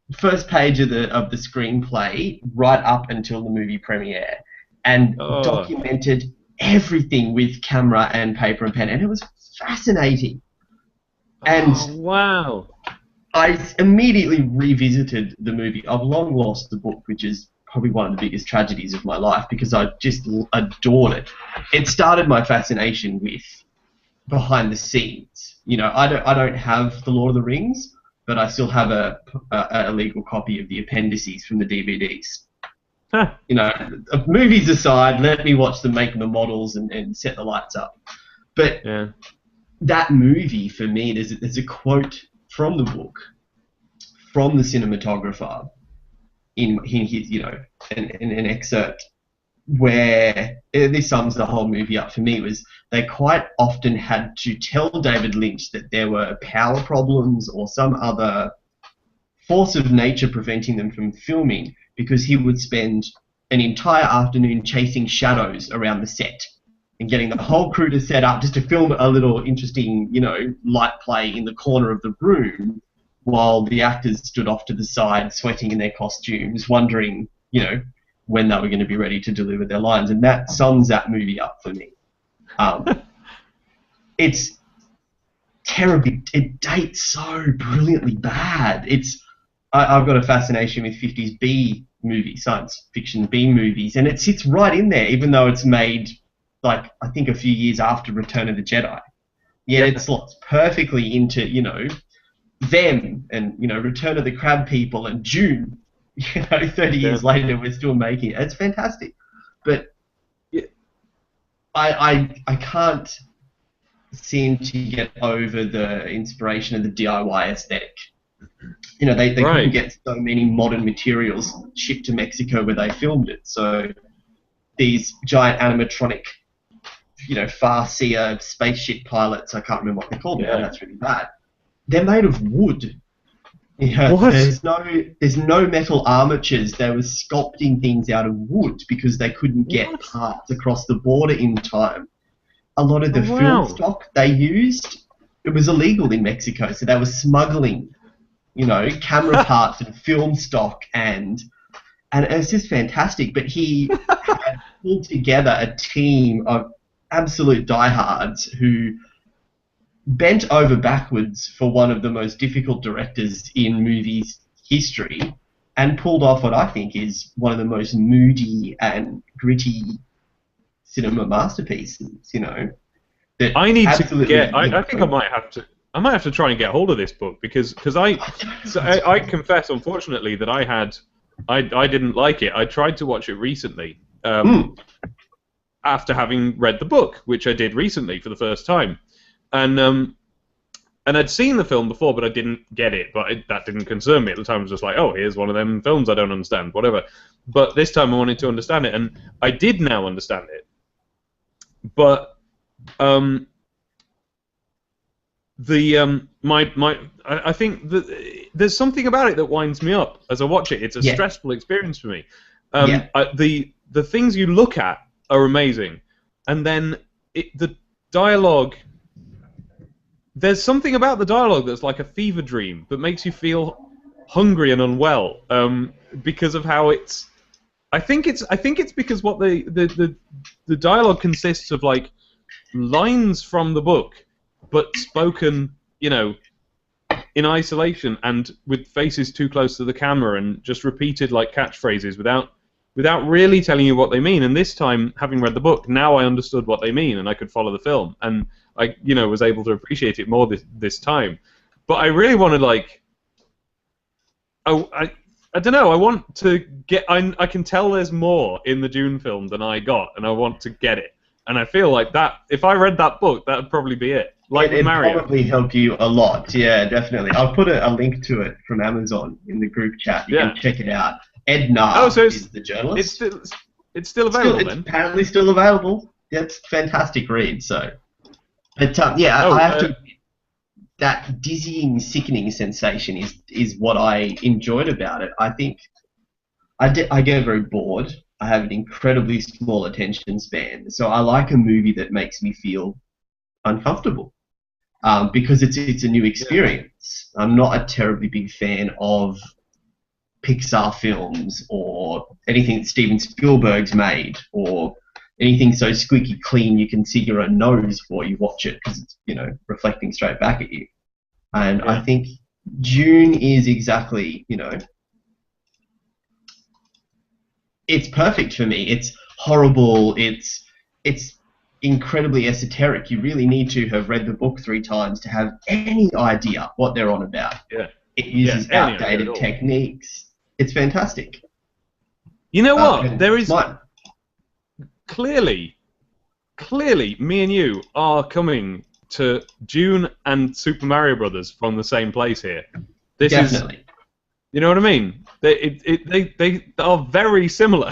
Speaker 2: the first page of the screenplay right up until the movie premiere, and documented everything with camera and paper and pen, and it was fascinating. And
Speaker 3: wow.
Speaker 2: I immediately revisited the movie. I've long lost the book, which is probably one of the biggest tragedies of my life because I just adored it. It started my fascination with behind the scenes. You know, I don't have the Lord of the Rings, but I still have a legal copy of the appendices from the DVDs.
Speaker 3: Huh.
Speaker 2: You know, movies aside, let me watch them make the models and set the lights up. But that movie, for me, there's a quote from the book, from the cinematographer, in his, you know, in an excerpt where this sums the whole movie up for me. Was they quite often had to tell David Lynch that there were power problems or some other force of nature preventing them from filming, because he would spend an entire afternoon chasing shadows around the set and getting the whole crew to set up just to film a little interesting, you know, light play in the corner of the room while the actors stood off to the side sweating in their costumes, wondering, you know, when they were going to be ready to deliver their lines. And that sums that movie up for me. It's terribly, it dates so brilliantly bad. I've got a fascination with 50s B movies, science fiction B movies, and it sits right in there, even though it's made, like, I think a few years after Return of the Jedi. Yet it slots perfectly into, you know, them and, you know, Return of the Crab People and Dune. You know, 30 years later, we're still making it. It's fantastic. But I can't seem to get over the inspiration of the DIY aesthetic. You know, they couldn't get so many modern materials shipped to Mexico where they filmed it. So these giant animatronic, you know, Farseer spaceship pilots, I can't remember what they're called now, that's really bad. They're made of wood. You know, there's no metal armatures. They were sculpting things out of wood because they couldn't get parts across the border in time. A lot of the film stock they used, it was illegal in Mexico, so they were smuggling, you know, camera parts and film stock, and it's just fantastic. But he had pulled together a team of absolute diehards who bent over backwards for one of the most difficult directors in movies history and pulled off what I think is one of the most moody and gritty cinema masterpieces, you know. That
Speaker 3: I need to get. I think I might have to try and get hold of this book because I confess, unfortunately, that I didn't like it. I tried to watch it recently after having read the book, which I did recently for the first time, and I'd seen the film before, but I didn't get it. But that didn't concern me at the time. I was just like, oh, here's one of them films I don't understand, whatever. But this time I wanted to understand it, and I did now understand it. But I think that there's something about it that winds me up as I watch it. It's a stressful experience for me. The things you look at are amazing, and then the dialogue. There's something about the dialogue that's like a fever dream that makes you feel hungry and unwell because of how it's. I think it's because what the dialogue consists of, like, lines from the book, but spoken, you know, in isolation and with faces too close to the camera and just repeated like catchphrases without really telling you what they mean. And this time, having read the book, now I understood what they mean and I could follow the film, and I, you know, was able to appreciate it more this time. But I really want to, like, I don't know. I want to get. I can tell there's more in the Dune film than I got, and I want to get it. And I feel like that. If I read that book, that would probably be it. Like
Speaker 2: it'd
Speaker 3: Mario.
Speaker 2: Probably help you a lot. Yeah, definitely. I'll put a link to it from Amazon in the group chat. You can check it out. Ed Nahr is the journalist.
Speaker 3: It's still available then.
Speaker 2: It's apparently still available. Yeah, it's a fantastic read. So, but I have to. That dizzying, sickening sensation is what I enjoyed about it. I think I get very bored. I have an incredibly small attention span, so I like a movie that makes me feel uncomfortable because it's a new experience. I'm not a terribly big fan of Pixar films or anything that Steven Spielberg's made or anything so squeaky clean you can see your own nose before you watch it because it's, you know, reflecting straight back at you. And I think Dune is exactly, you know, it's perfect for me. It's horrible. It's incredibly esoteric. You really need to have read the book 3 times to have any idea what they're on about.
Speaker 3: Yeah.
Speaker 2: It uses outdated techniques. It's fantastic.
Speaker 3: You know what? There is
Speaker 2: mine.
Speaker 3: clearly, me and you are coming to Dune and Super Mario Brothers from the same place here. This
Speaker 2: Definitely.
Speaker 3: is, you know what I mean? They are very similar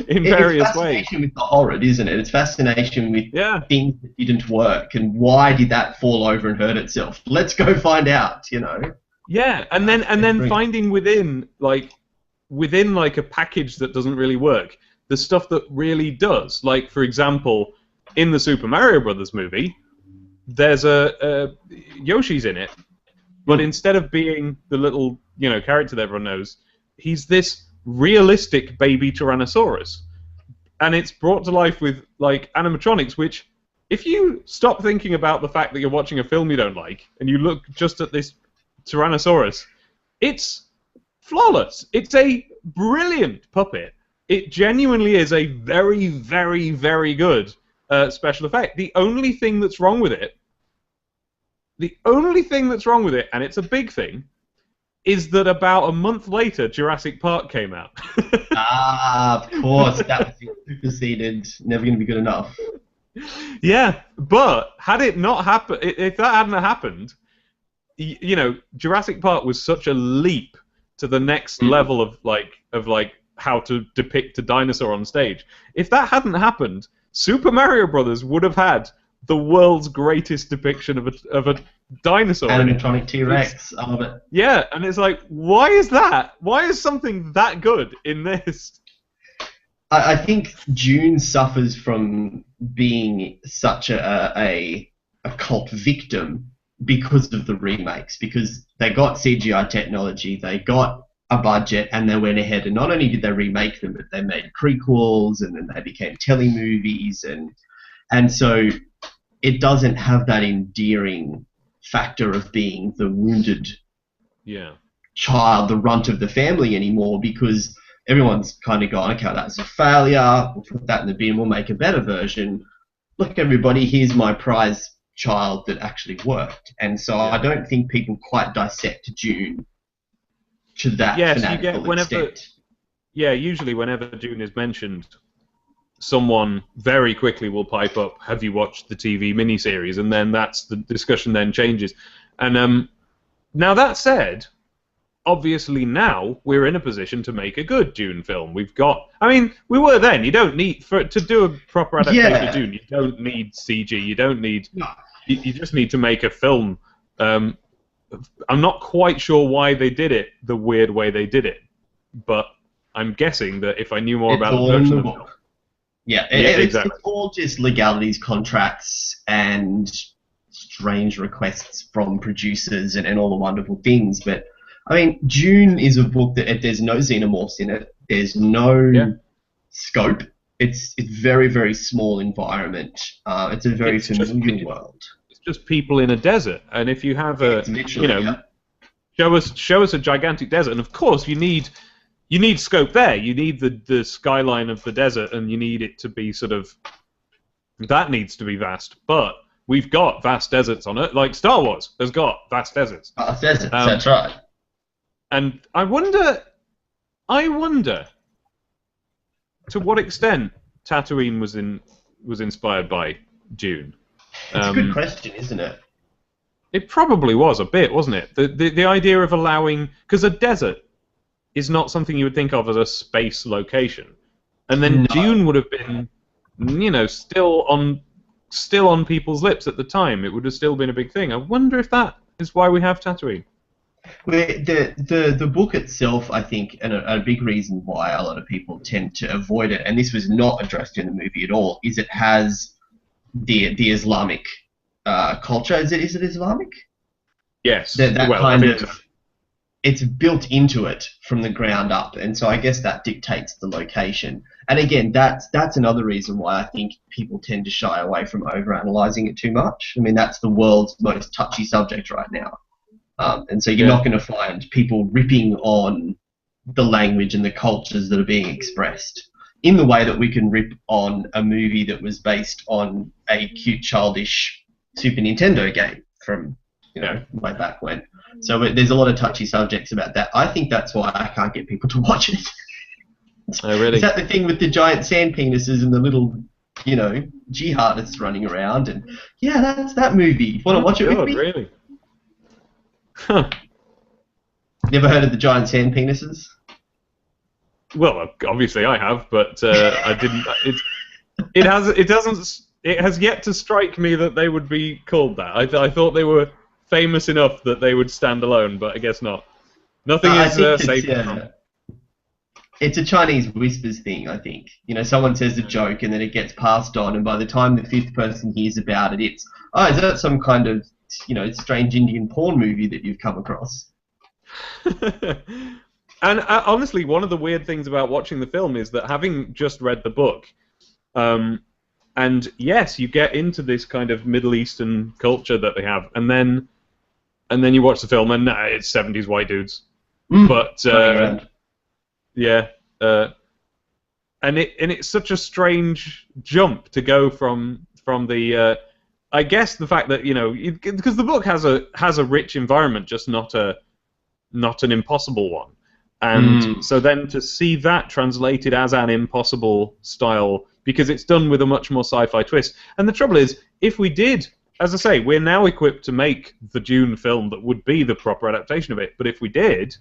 Speaker 3: in various ways.
Speaker 2: It's fascination with the horror, isn't it? It's fascination with things that didn't work and why did that fall over and hurt itself. Let's go find out, you know.
Speaker 3: Yeah, and then finding within a package that doesn't really work, the stuff that really does. Like, for example, in the Super Mario Brothers movie, there's a Yoshi's in it, but instead of being the little, you know, character that everyone knows, he's this realistic baby Tyrannosaurus, and it's brought to life with like animatronics. Which, if you stop thinking about the fact that you're watching a film you don't like, and you look just at this Tyrannosaurus, it's flawless. It's a brilliant puppet. It genuinely is a very, very, very good special effect. The only thing that's wrong with it, and it's a big thing, is that about a month later, Jurassic Park came out.
Speaker 2: Of course, that was superseded. Never going to be good enough.
Speaker 3: Yeah, but had it not happened, if that hadn't happened, you know, Jurassic Park was such a leap to the next level of how to depict a dinosaur on stage. If that hadn't happened, Super Mario Brothers would have had the world's greatest depiction of a dinosaur.
Speaker 2: Animatronic T-Rex. I love it.
Speaker 3: Yeah, and it's like, why is that? Why is something that good in this?
Speaker 2: I think Dune suffers from being such a cult victim because of the remakes, because they got CGI technology, they got a budget, and they went ahead and not only did they remake them, but they made prequels, and then they became telemovies, and so it doesn't have that endearing factor of being the wounded child, the runt of the family anymore, because everyone's kind of gone, okay, that's a failure, we'll put that in the bin, we'll make a better version. Look, everybody, here's my prize child that actually worked. And so I don't think people quite dissect Dune to that fanatical extent.
Speaker 3: Yeah, usually whenever Dune is mentioned, someone very quickly will pipe up, have you watched the TV miniseries? And then the discussion then changes. And now that said, obviously now we're in a position to make a good Dune film. We've got, I mean, we were then. You don't need, to do a proper adaptation of Dune, you don't need CG, you don't need, you just need to make a film. I'm not quite sure why they did it the weird way they did it, but I'm guessing that if I knew more about the version of the film.
Speaker 2: Yeah,
Speaker 3: exactly.
Speaker 2: It's all just legalities, contracts, and strange requests from producers and all the wonderful things. But, I mean, Dune is a book that there's no xenomorphs in it. There's no scope. It's very, very small environment. It's a very familiar world.
Speaker 3: It's just people in a desert. And if you have show us a gigantic desert, and of course you need scope there. You need the skyline of the desert, and you need it to be sort of, that needs to be vast. But we've got vast deserts on it, like Star Wars has got vast deserts.
Speaker 2: Vast deserts, that's right.
Speaker 3: And I wonder to what extent Tatooine was inspired by Dune.
Speaker 2: It's a good question, isn't it?
Speaker 3: It probably was a bit, wasn't it? The idea of allowing, because a desert is not something you would think of as a space location, and then Dune would have been, still on people's lips at the time. It would have still been a big thing. I wonder if that is why we have Tatooine.
Speaker 2: The book itself, I think, and a big reason why a lot of people tend to avoid it, and this was not addressed in the movie at all, is it has the Islamic culture. Is it Islamic?
Speaker 3: Yes.
Speaker 2: It's built into it from the ground up, and so I guess that dictates the location. And again, that's another reason why I think people tend to shy away from overanalyzing it too much. I mean, that's the world's most touchy subject right now. And so you're not going to find people ripping on the language and the cultures that are being expressed in the way that we can rip on a movie that was based on a cute, childish Super Nintendo game from, way back when. So there's a lot of touchy subjects about that. I think that's why I can't get people to watch it.
Speaker 3: Oh, really?
Speaker 2: Is that the thing with the giant sand penises and the little, jihadists running around? And yeah, that's that movie. Want to watch it with me?
Speaker 3: Really? Huh.
Speaker 2: Never heard of the giant sand penises?
Speaker 3: Well, obviously I have, but I didn't. It has yet to strike me that they would be called that. I thought they were famous enough that they would stand alone, but I guess not. Nothing is safe.
Speaker 2: It's a Chinese whispers thing, I think. Someone says a joke and then it gets passed on, and by the time the fifth person hears about it, it's, oh, is that some kind of, strange Indian porn movie that you've come across?
Speaker 3: And honestly, one of the weird things about watching the film is that having just read the book, and yes, you get into this kind of Middle Eastern culture that they have, and then you watch the film and it's 70s white dudes. But yeah, and it's such a strange jump to go from the I guess the fact that because the book has a rich environment, just not an impossible one. And so then to see that translated as an impossible style, because it's done with a much more sci-fi twist. And the trouble is, if we did, as I say, we're now equipped to make the Dune film that would be the proper adaptation of it. But if we did,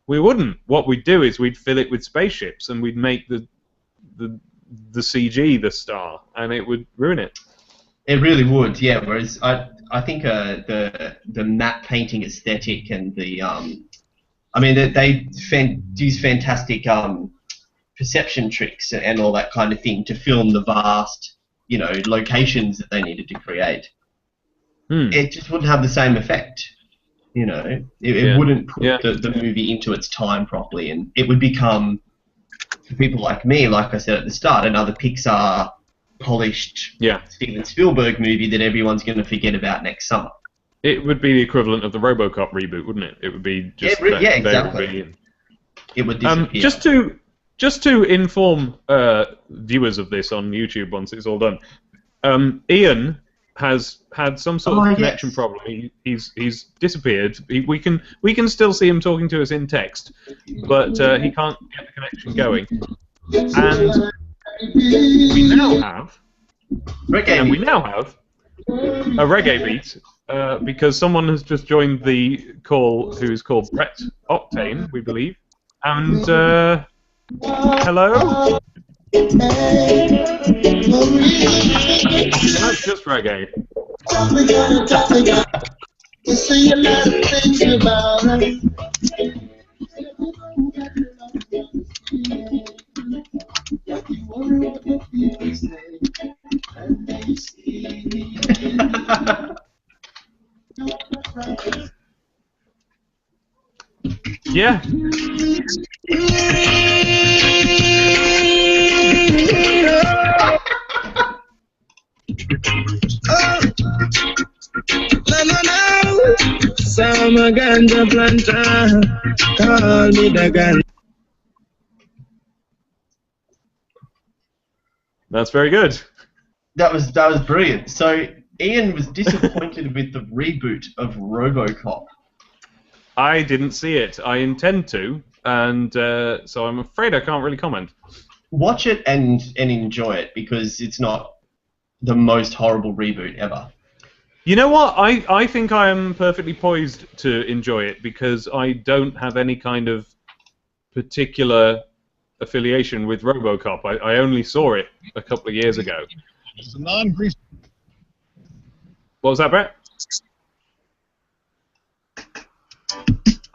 Speaker 3: we wouldn't. What we'd do is we'd fill it with spaceships and we'd make the CG the star, and it would ruin it.
Speaker 2: It really would, yeah. Whereas I think the matte painting aesthetic and the they use fantastic perception tricks and all that kind of thing to film the vast, locations that they needed to create. It just wouldn't have the same effect. It wouldn't put the movie into its time properly, and it would become, for people like me, like I said at the start, another Pixar polished Steven Spielberg movie that everyone's going to forget about next summer.
Speaker 3: It would be the equivalent of the RoboCop reboot, wouldn't it? It would be just
Speaker 2: exactly. It would disappear. Just to inform viewers of this on YouTube once it's all done, Ian has had some sort of connection problem. He's disappeared. We can still see him talking to us in text, but he can't get the connection going. And we now have a reggae beat. Because someone has just joined the call who is called Brett Octane, we believe. And, hello? That's just reggae. Yeah.
Speaker 4: Sama ganja planta, call me the ganja.
Speaker 3: That's very good.
Speaker 2: That was brilliant. So Ian was disappointed with the reboot of RoboCop.
Speaker 3: I didn't see it. I intend to, and so I'm afraid I can't really comment.
Speaker 2: Watch it and enjoy it, because it's not the most horrible reboot ever.
Speaker 3: You know what? I think I am perfectly poised to enjoy it, because I don't have any kind of particular affiliation with RoboCop. I only saw it a couple of years ago.
Speaker 4: It's a non-grease.
Speaker 3: What was that, Brett?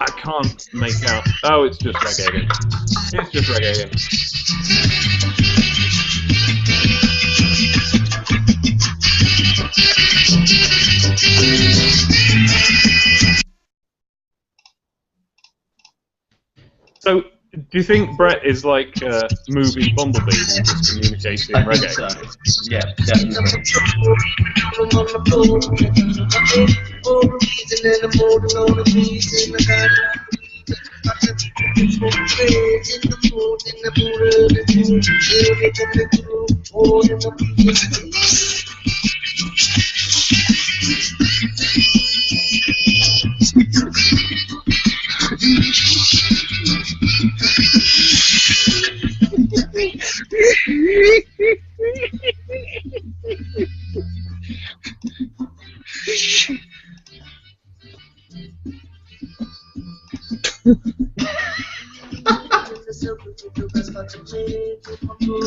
Speaker 3: I can't make out. Oh, it's just reggae again. It's just reggae again. So, do you think Brett is like movie Bumblebee, who just communicates in reggae?
Speaker 2: So. Yeah, definitely.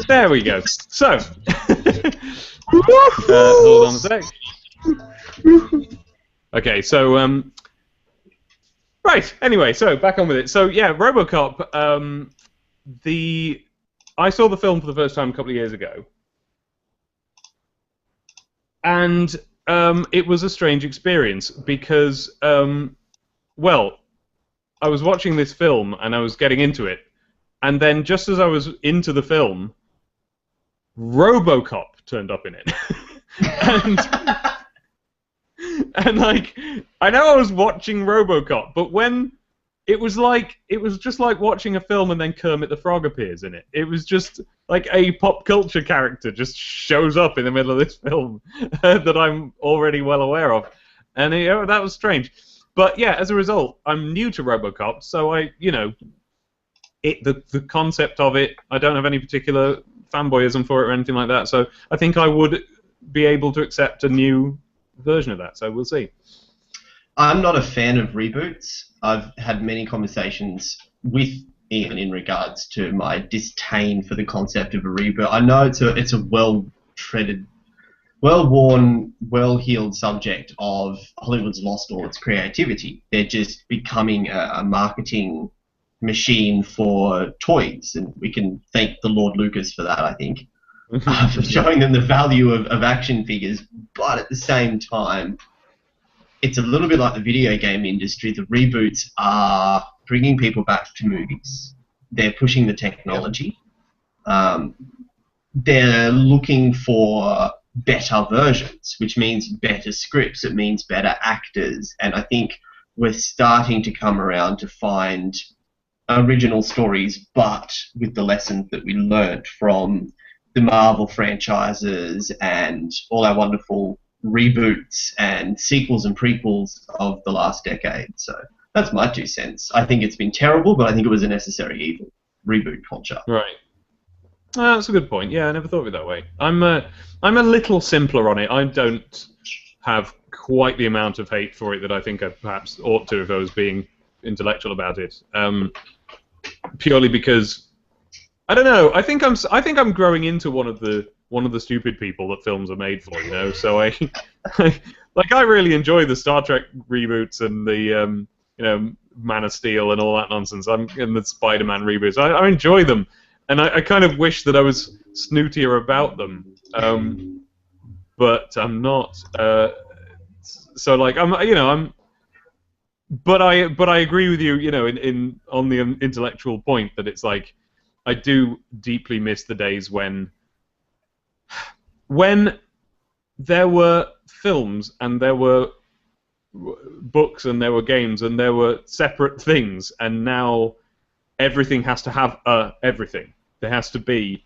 Speaker 3: There we go. So, hold on a sec. Okay, so right. Anyway, so back on with it. So yeah, RoboCop. I saw the film for the first time a couple of years ago, and it was a strange experience because, well, I was watching this film and I was getting into it, and then just as I was into the film, RoboCop turned up in it, and like I know I was watching RoboCop, but when it was just like watching a film and then Kermit the Frog appears in it. It was just like a pop culture character just shows up in the middle of this film that I'm already well aware of, and that was strange. But yeah, as a result, I'm new to RoboCop, so the concept of it, I don't have any particular fanboyism for it or anything like that. So I think I would be able to accept a new version of that. So we'll see.
Speaker 2: I'm not a fan of reboots. I've had many conversations with Ian in regards to my disdain for the concept of a reboot. I know it's a well-treaded, well-worn, well-heeled subject of Hollywood's lost all its creativity. They're just becoming a marketing machine for toys, and we can thank the Lord Lucas for that, I think, for showing them the value of action figures. But at the same time, it's a little bit like the video game industry. The reboots are bringing people back to movies. They're pushing the technology. They're looking for better versions, which means better scripts. It means better actors. And I think we're starting to come around to find original stories, but with the lessons that we learnt from the Marvel franchises and all our wonderful reboots and sequels and prequels of the last decade. So that's my 2 cents. I think it's been terrible, but I think it was a necessary evil. Reboot culture.
Speaker 3: Right. That's a good point. Yeah, I never thought of it that way. I'm a little simpler on it. I don't have quite the amount of hate for it that I think I perhaps ought to if I was being intellectual about it. Purely because I don't know. I think I'm growing into one of the stupid people that films are made for. So I really enjoy the Star Trek reboots and the Man of Steel and all that nonsense. And the Spider-Man reboots. I enjoy them. And I kind of wish that I was snootier about them, but I'm not. So like but I agree with you. On the intellectual point that it's like I do deeply miss the days when there were films and there were books and there were games and there were separate things, and now everything has to have everything. There has to be,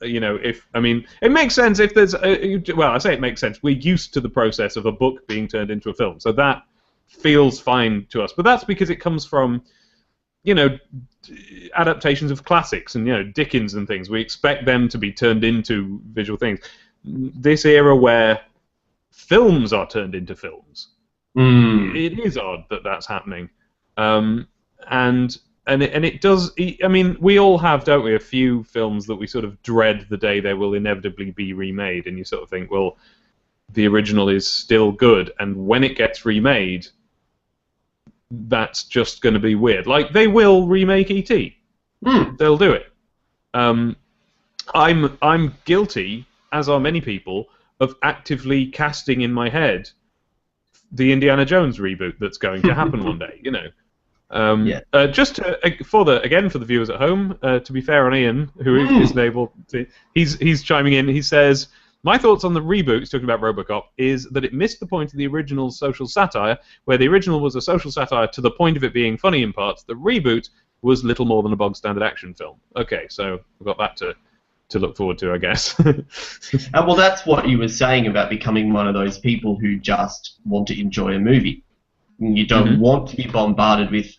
Speaker 3: it makes sense if there's, I say it makes sense. We're used to the process of a book being turned into a film, so that feels fine to us. But that's because it comes from, adaptations of classics and, Dickens and things. We expect them to be turned into visual things. This era where films are turned into films, it is odd that that's happening. And it does. I mean, we all have, don't we, a few films that we sort of dread the day they will inevitably be remade, and you sort of think, well, the original is still good, and when it gets remade, that's just going to be weird. Like, they will remake E.T. They'll do it. I'm guilty, as are many people, of actively casting in my head the Indiana Jones reboot that's going to happen one day. Just for the viewers at home, to be fair on Ian, who isn't able to, he's chiming in. He says, my thoughts on the reboot, he's talking about RoboCop, is that it missed the point of the original's social satire, where the original was a social satire to the point of it being funny in parts. The reboot was little more than a bog standard action film. Okay, so we've got that to look forward to, I guess.
Speaker 2: Well, that's what you were saying about becoming one of those people who just want to enjoy a movie. You don't want to be bombarded with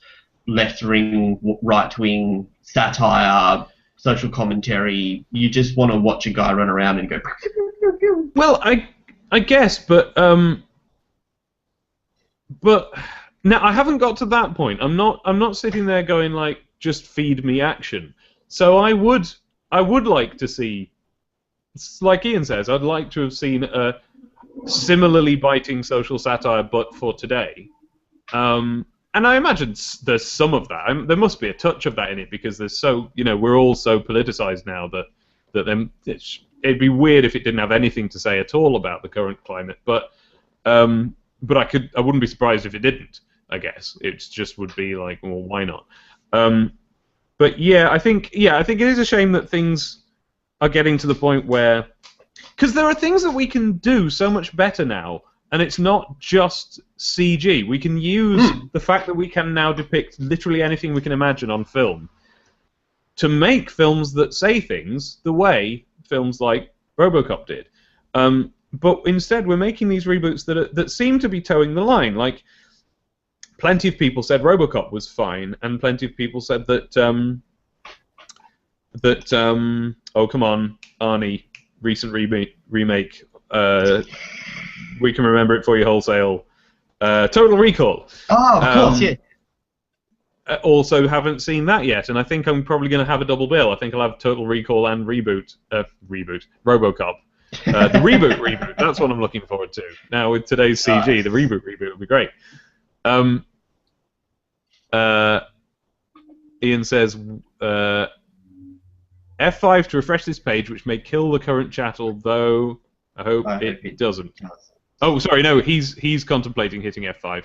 Speaker 2: left-wing, right-wing satire, social commentary. You just want to watch a guy run around and go.
Speaker 3: Well, I guess, but now I haven't got to that point. I'm not sitting there going like, just feed me action. So I would like to see, like Ian says, I'd like to have seen a similarly biting social satire, but for today. And I imagine there's some of that. There must be a touch of that in it because there's we're all so politicized now that it'd be weird if it didn't have anything to say at all about the current climate. But I wouldn't be surprised if it didn't. I guess it just would be like, well, why not? But yeah, I think it is a shame that things are getting to the point where, because there are things that we can do so much better now. And it's not just CG. We can use the fact that we can now depict literally anything we can imagine on film to make films that say things the way films like RoboCop did. But instead, we're making these reboots that seem to be towing the line. Like, plenty of people said RoboCop was fine, and plenty of people said that oh, come on, Arnie, recent remake. We can remember it for you wholesale. Total Recall.
Speaker 2: Oh, of course, yeah.
Speaker 3: Also haven't seen that yet, and I think I'm probably going to have a double bill. I think I'll have Total Recall and RoboCop. The reboot. That's what I'm looking forward to. Now with today's CG, the reboot will be great. Ian says F5 to refresh this page, which may kill the current chat, although I hope it doesn't. Oh, sorry, no, he's contemplating hitting F5.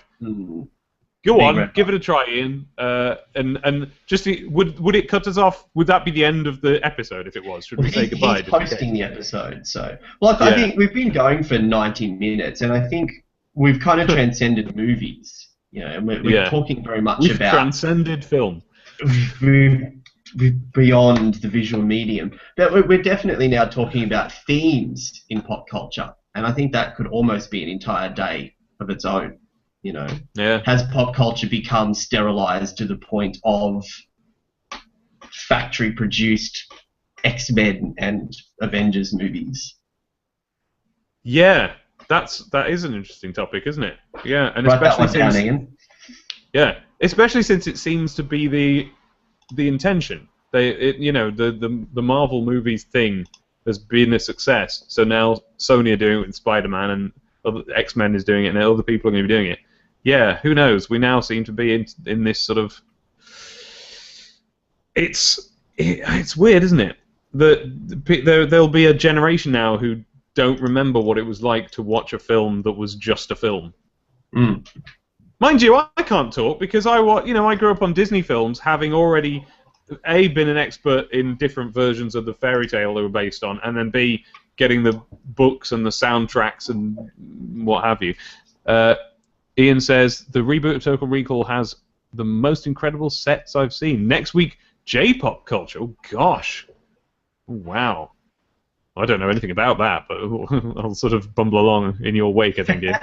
Speaker 3: Go on, give it a try, Ian. And just would it cut us off? Would that be the end of the episode if it was? Should we say goodbye?
Speaker 2: He's posting the episode, so I think we've been going for 90 minutes, and I think we've kind of transcended movies. And we're talking very much about
Speaker 3: transcended film.
Speaker 2: Beyond the visual medium, but we're definitely now talking about themes in pop culture, and I think that could almost be an entire day of its own. Has pop culture become sterilized to the point of factory-produced X-Men and Avengers movies?
Speaker 3: Yeah, that is an interesting topic, isn't it? Yeah, and
Speaker 2: Write
Speaker 3: especially
Speaker 2: that one down, Ian.
Speaker 3: Yeah, especially since it seems to be the intention. The Marvel movies thing has been a success. So now Sony are doing it with Spider-Man, and X-Men is doing it, and other people are going to be doing it. Yeah, who knows? We now seem to be in this sort of. It's weird, isn't it? There'll be a generation now who don't remember what it was like to watch a film that was just a film. Mind you, I can't talk because I grew up on Disney films, having already been an expert in different versions of the fairy tale they were based on, and then B, getting the books and the soundtracks and what have you. Ian says the reboot of Total Recall has the most incredible sets I've seen. Next week, J-pop culture. Oh gosh, wow. I don't know anything about that, but I'll sort of bumble along in your wake, I think. Ian.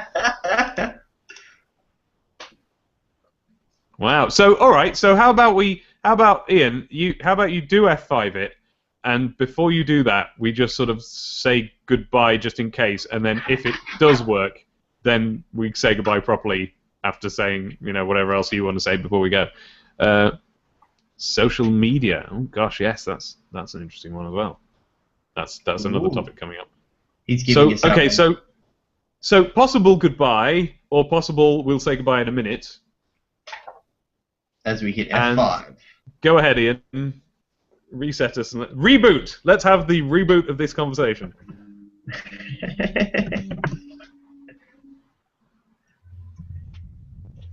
Speaker 3: Wow. So, all right. So, how about Ian? How about you do F5 it, and before you do that, we just sort of say goodbye just in case, and then if it does work, then we say goodbye properly after saying whatever else you want to say before we go. Social media. Oh gosh, yes, that's an interesting one as well. That's another topic coming up.
Speaker 2: He's giving us
Speaker 3: okay, so possible goodbye, or possible we'll say goodbye in a minute.
Speaker 2: As we hit F5.
Speaker 3: Go ahead, Ian. Reset us and reboot. Let's have the reboot of this conversation.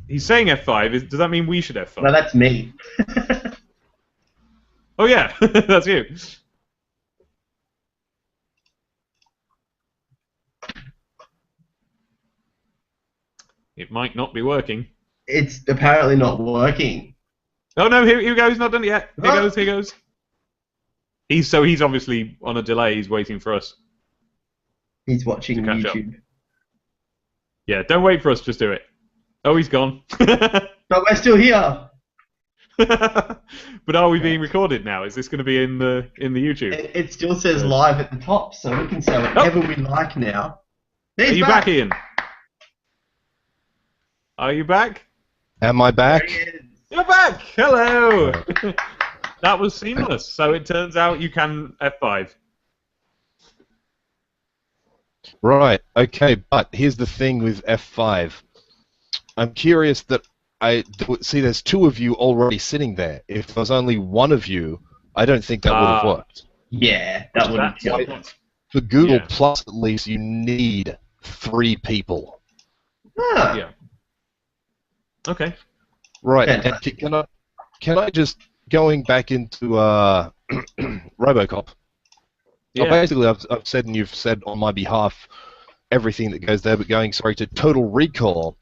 Speaker 3: He's saying F5. Does that mean we should F5?
Speaker 2: No, that's me.
Speaker 3: Oh yeah, that's you. It might not be working.
Speaker 2: It's apparently not working.
Speaker 3: Oh no, here we go. He's not done it yet. Here goes. Here goes. He's obviously on a delay. He's waiting for us.
Speaker 2: He's watching
Speaker 3: catch
Speaker 2: YouTube.
Speaker 3: Yeah, don't wait for us. Just do it. Oh, he's gone.
Speaker 2: But we're still here.
Speaker 3: But are we being recorded now? Is this going to be in the YouTube?
Speaker 2: It still says live at the top, so we can say whatever we like now.
Speaker 3: Are you back, Ian? Are you back?
Speaker 1: Am I back?
Speaker 3: You're back! Hello! That was seamless. So it turns out you can F5.
Speaker 1: Right, okay, but here's the thing with F5. I'm curious that see there's two of you already sitting there. If there was only one of you, I don't think that would have worked.
Speaker 2: Yeah, that wouldn't help.
Speaker 1: For Google Plus, at least, you need 3 people.
Speaker 2: Ah.
Speaker 3: Yeah. Okay.
Speaker 1: Right, and can I just, going back into RoboCop, basically I've said, and you've said on my behalf, everything that goes there, but going, to Total Recall,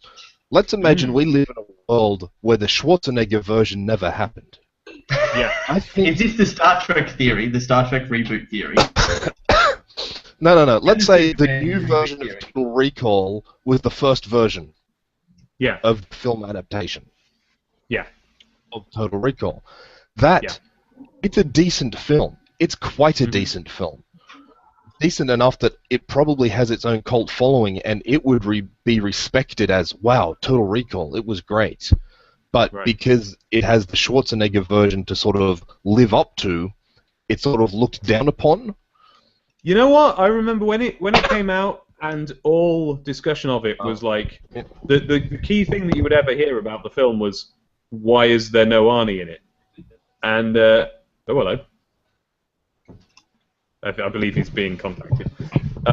Speaker 1: let's imagine we live in a world where the Schwarzenegger version never happened.
Speaker 3: Yeah.
Speaker 1: I think...
Speaker 2: Is this the Star Trek theory, the Star Trek reboot theory?
Speaker 1: No. Let's say the new version of Total Recall was the first version of the film adaptation.
Speaker 3: Yeah.
Speaker 1: Of Total Recall. It's a decent film. It's quite a decent film. Decent enough that it probably has its own cult following, and it would be respected as, wow, Total Recall, it was great. But because it has the Schwarzenegger version to sort of live up to, it's sort of looked down upon.
Speaker 3: You know what? I remember when it came out, and all discussion of it was like, the key thing that you would ever hear about the film was, why is there no Arnie in it? And, oh, hello. I believe he's being contacted.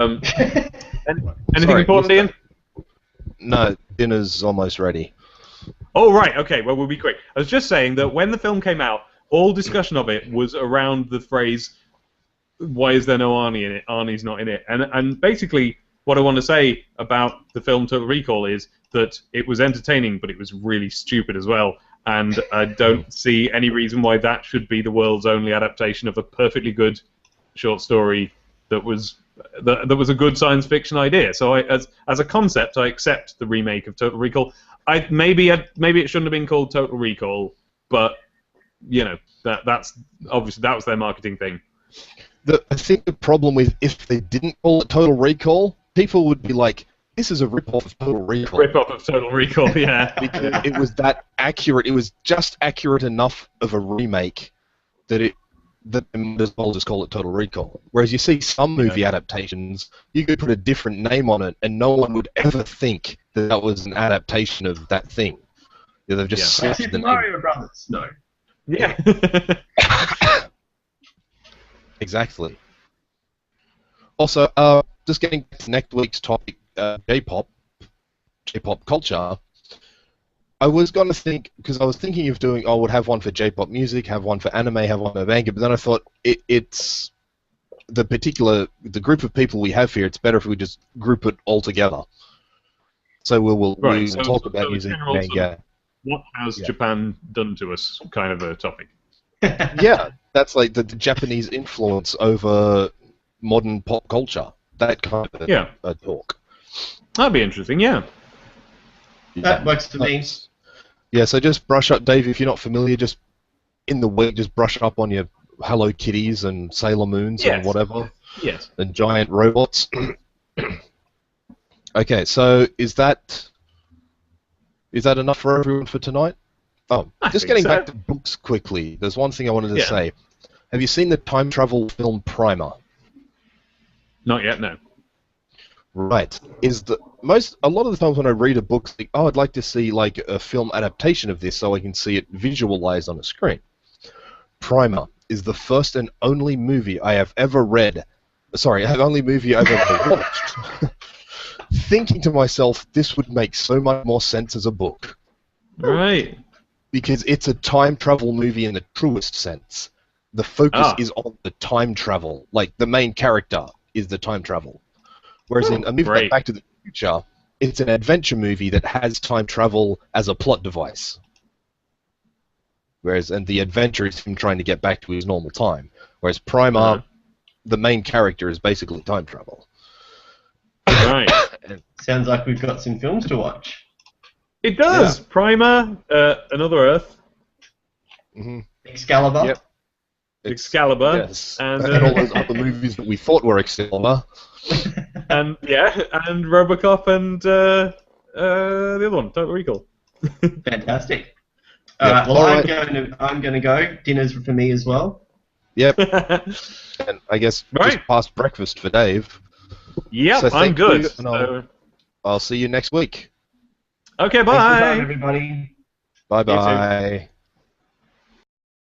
Speaker 3: Anything important, Ian?
Speaker 1: No, dinner's almost ready.
Speaker 3: Oh, right, okay, well, we'll be quick. I was just saying that when the film came out, all discussion of it was around the phrase, why is there no Arnie in it? Arnie's not in it. And basically, what I want to say about the film Total Recall is that it was entertaining, but it was really stupid as well. And I don't see any reason why that should be the world's only adaptation of a perfectly good short story that was a good science fiction idea. So as a concept, I accept the remake of Total Recall. Maybe it shouldn't have been called Total Recall, but you know that's obviously that was their marketing thing.
Speaker 1: I think the problem with if they didn't call it Total Recall, people would be like, this is a rip-off of Total Recall.
Speaker 3: Rip-off of Total Recall, yeah.
Speaker 1: Because it was that accurate. It was just accurate enough of a remake that they might as well just call it Total Recall. Whereas you see some movie adaptations, you could put a different name on it, and no one would ever think that was an adaptation of that thing. They've just slapped the
Speaker 2: Mario Brothers, no.
Speaker 3: Yeah.
Speaker 1: Exactly. Also, just getting back to next week's topic, J-pop culture. I was going to think, because I was thinking of doing, I would have one for J-pop music, have one for anime, have one for manga, but then I thought it's the group of people we have here, it's better if we just group it all together. So we'll talk about music, manga.
Speaker 3: What has Japan done to us kind of a topic.
Speaker 1: Yeah, that's like the Japanese influence over modern pop culture. That kind of a talk.
Speaker 3: That'd be interesting, yeah.
Speaker 2: That works for me.
Speaker 1: Yeah, so just brush up, Dave, if you're not familiar, just in the week, just brush up on your Hello Kitties and Sailor Moons and whatever.
Speaker 3: Yes.
Speaker 1: And giant robots. Okay, so is that enough for everyone for tonight? Oh, just getting back to books quickly, there's one thing I wanted to say. Have you seen the time travel film Primer?
Speaker 3: Not yet, no.
Speaker 1: Right. A lot of the times when I read a book, it's like, I'd like to see like a film adaptation of this so I can see it visualized on a screen. Primer is the first and only movie I have ever read. Sorry, only movie I've ever watched. Thinking to myself, this would make so much more sense as a book.
Speaker 3: Right.
Speaker 1: Because it's a time travel movie in the truest sense. The focus is on the time travel. Like, the main character is the time travel. Whereas in a movie like Back to the Future, it's an adventure movie that has time travel as a plot device. and the adventure is him trying to get back to his normal time. Whereas Primer, the main character, is basically time travel.
Speaker 3: Right.
Speaker 2: Sounds like we've got some films to watch.
Speaker 3: It does. Yeah. Primer, Another Earth.
Speaker 1: Mm-hmm.
Speaker 2: Excalibur.
Speaker 1: Yep.
Speaker 3: Excalibur.
Speaker 1: Yes. And all those other movies that we thought were Excalibur.
Speaker 3: And and RoboCop and the other one, Total Recall.
Speaker 2: Fantastic. Alright, well, I'm going to go. Dinner's for me as well.
Speaker 1: Yep. And I guess just past breakfast for Dave.
Speaker 3: Yep,
Speaker 1: so
Speaker 3: I'm good.
Speaker 1: I'll see you next week.
Speaker 3: Okay, bye.
Speaker 2: Thanks for your time, everybody.
Speaker 1: Bye-bye.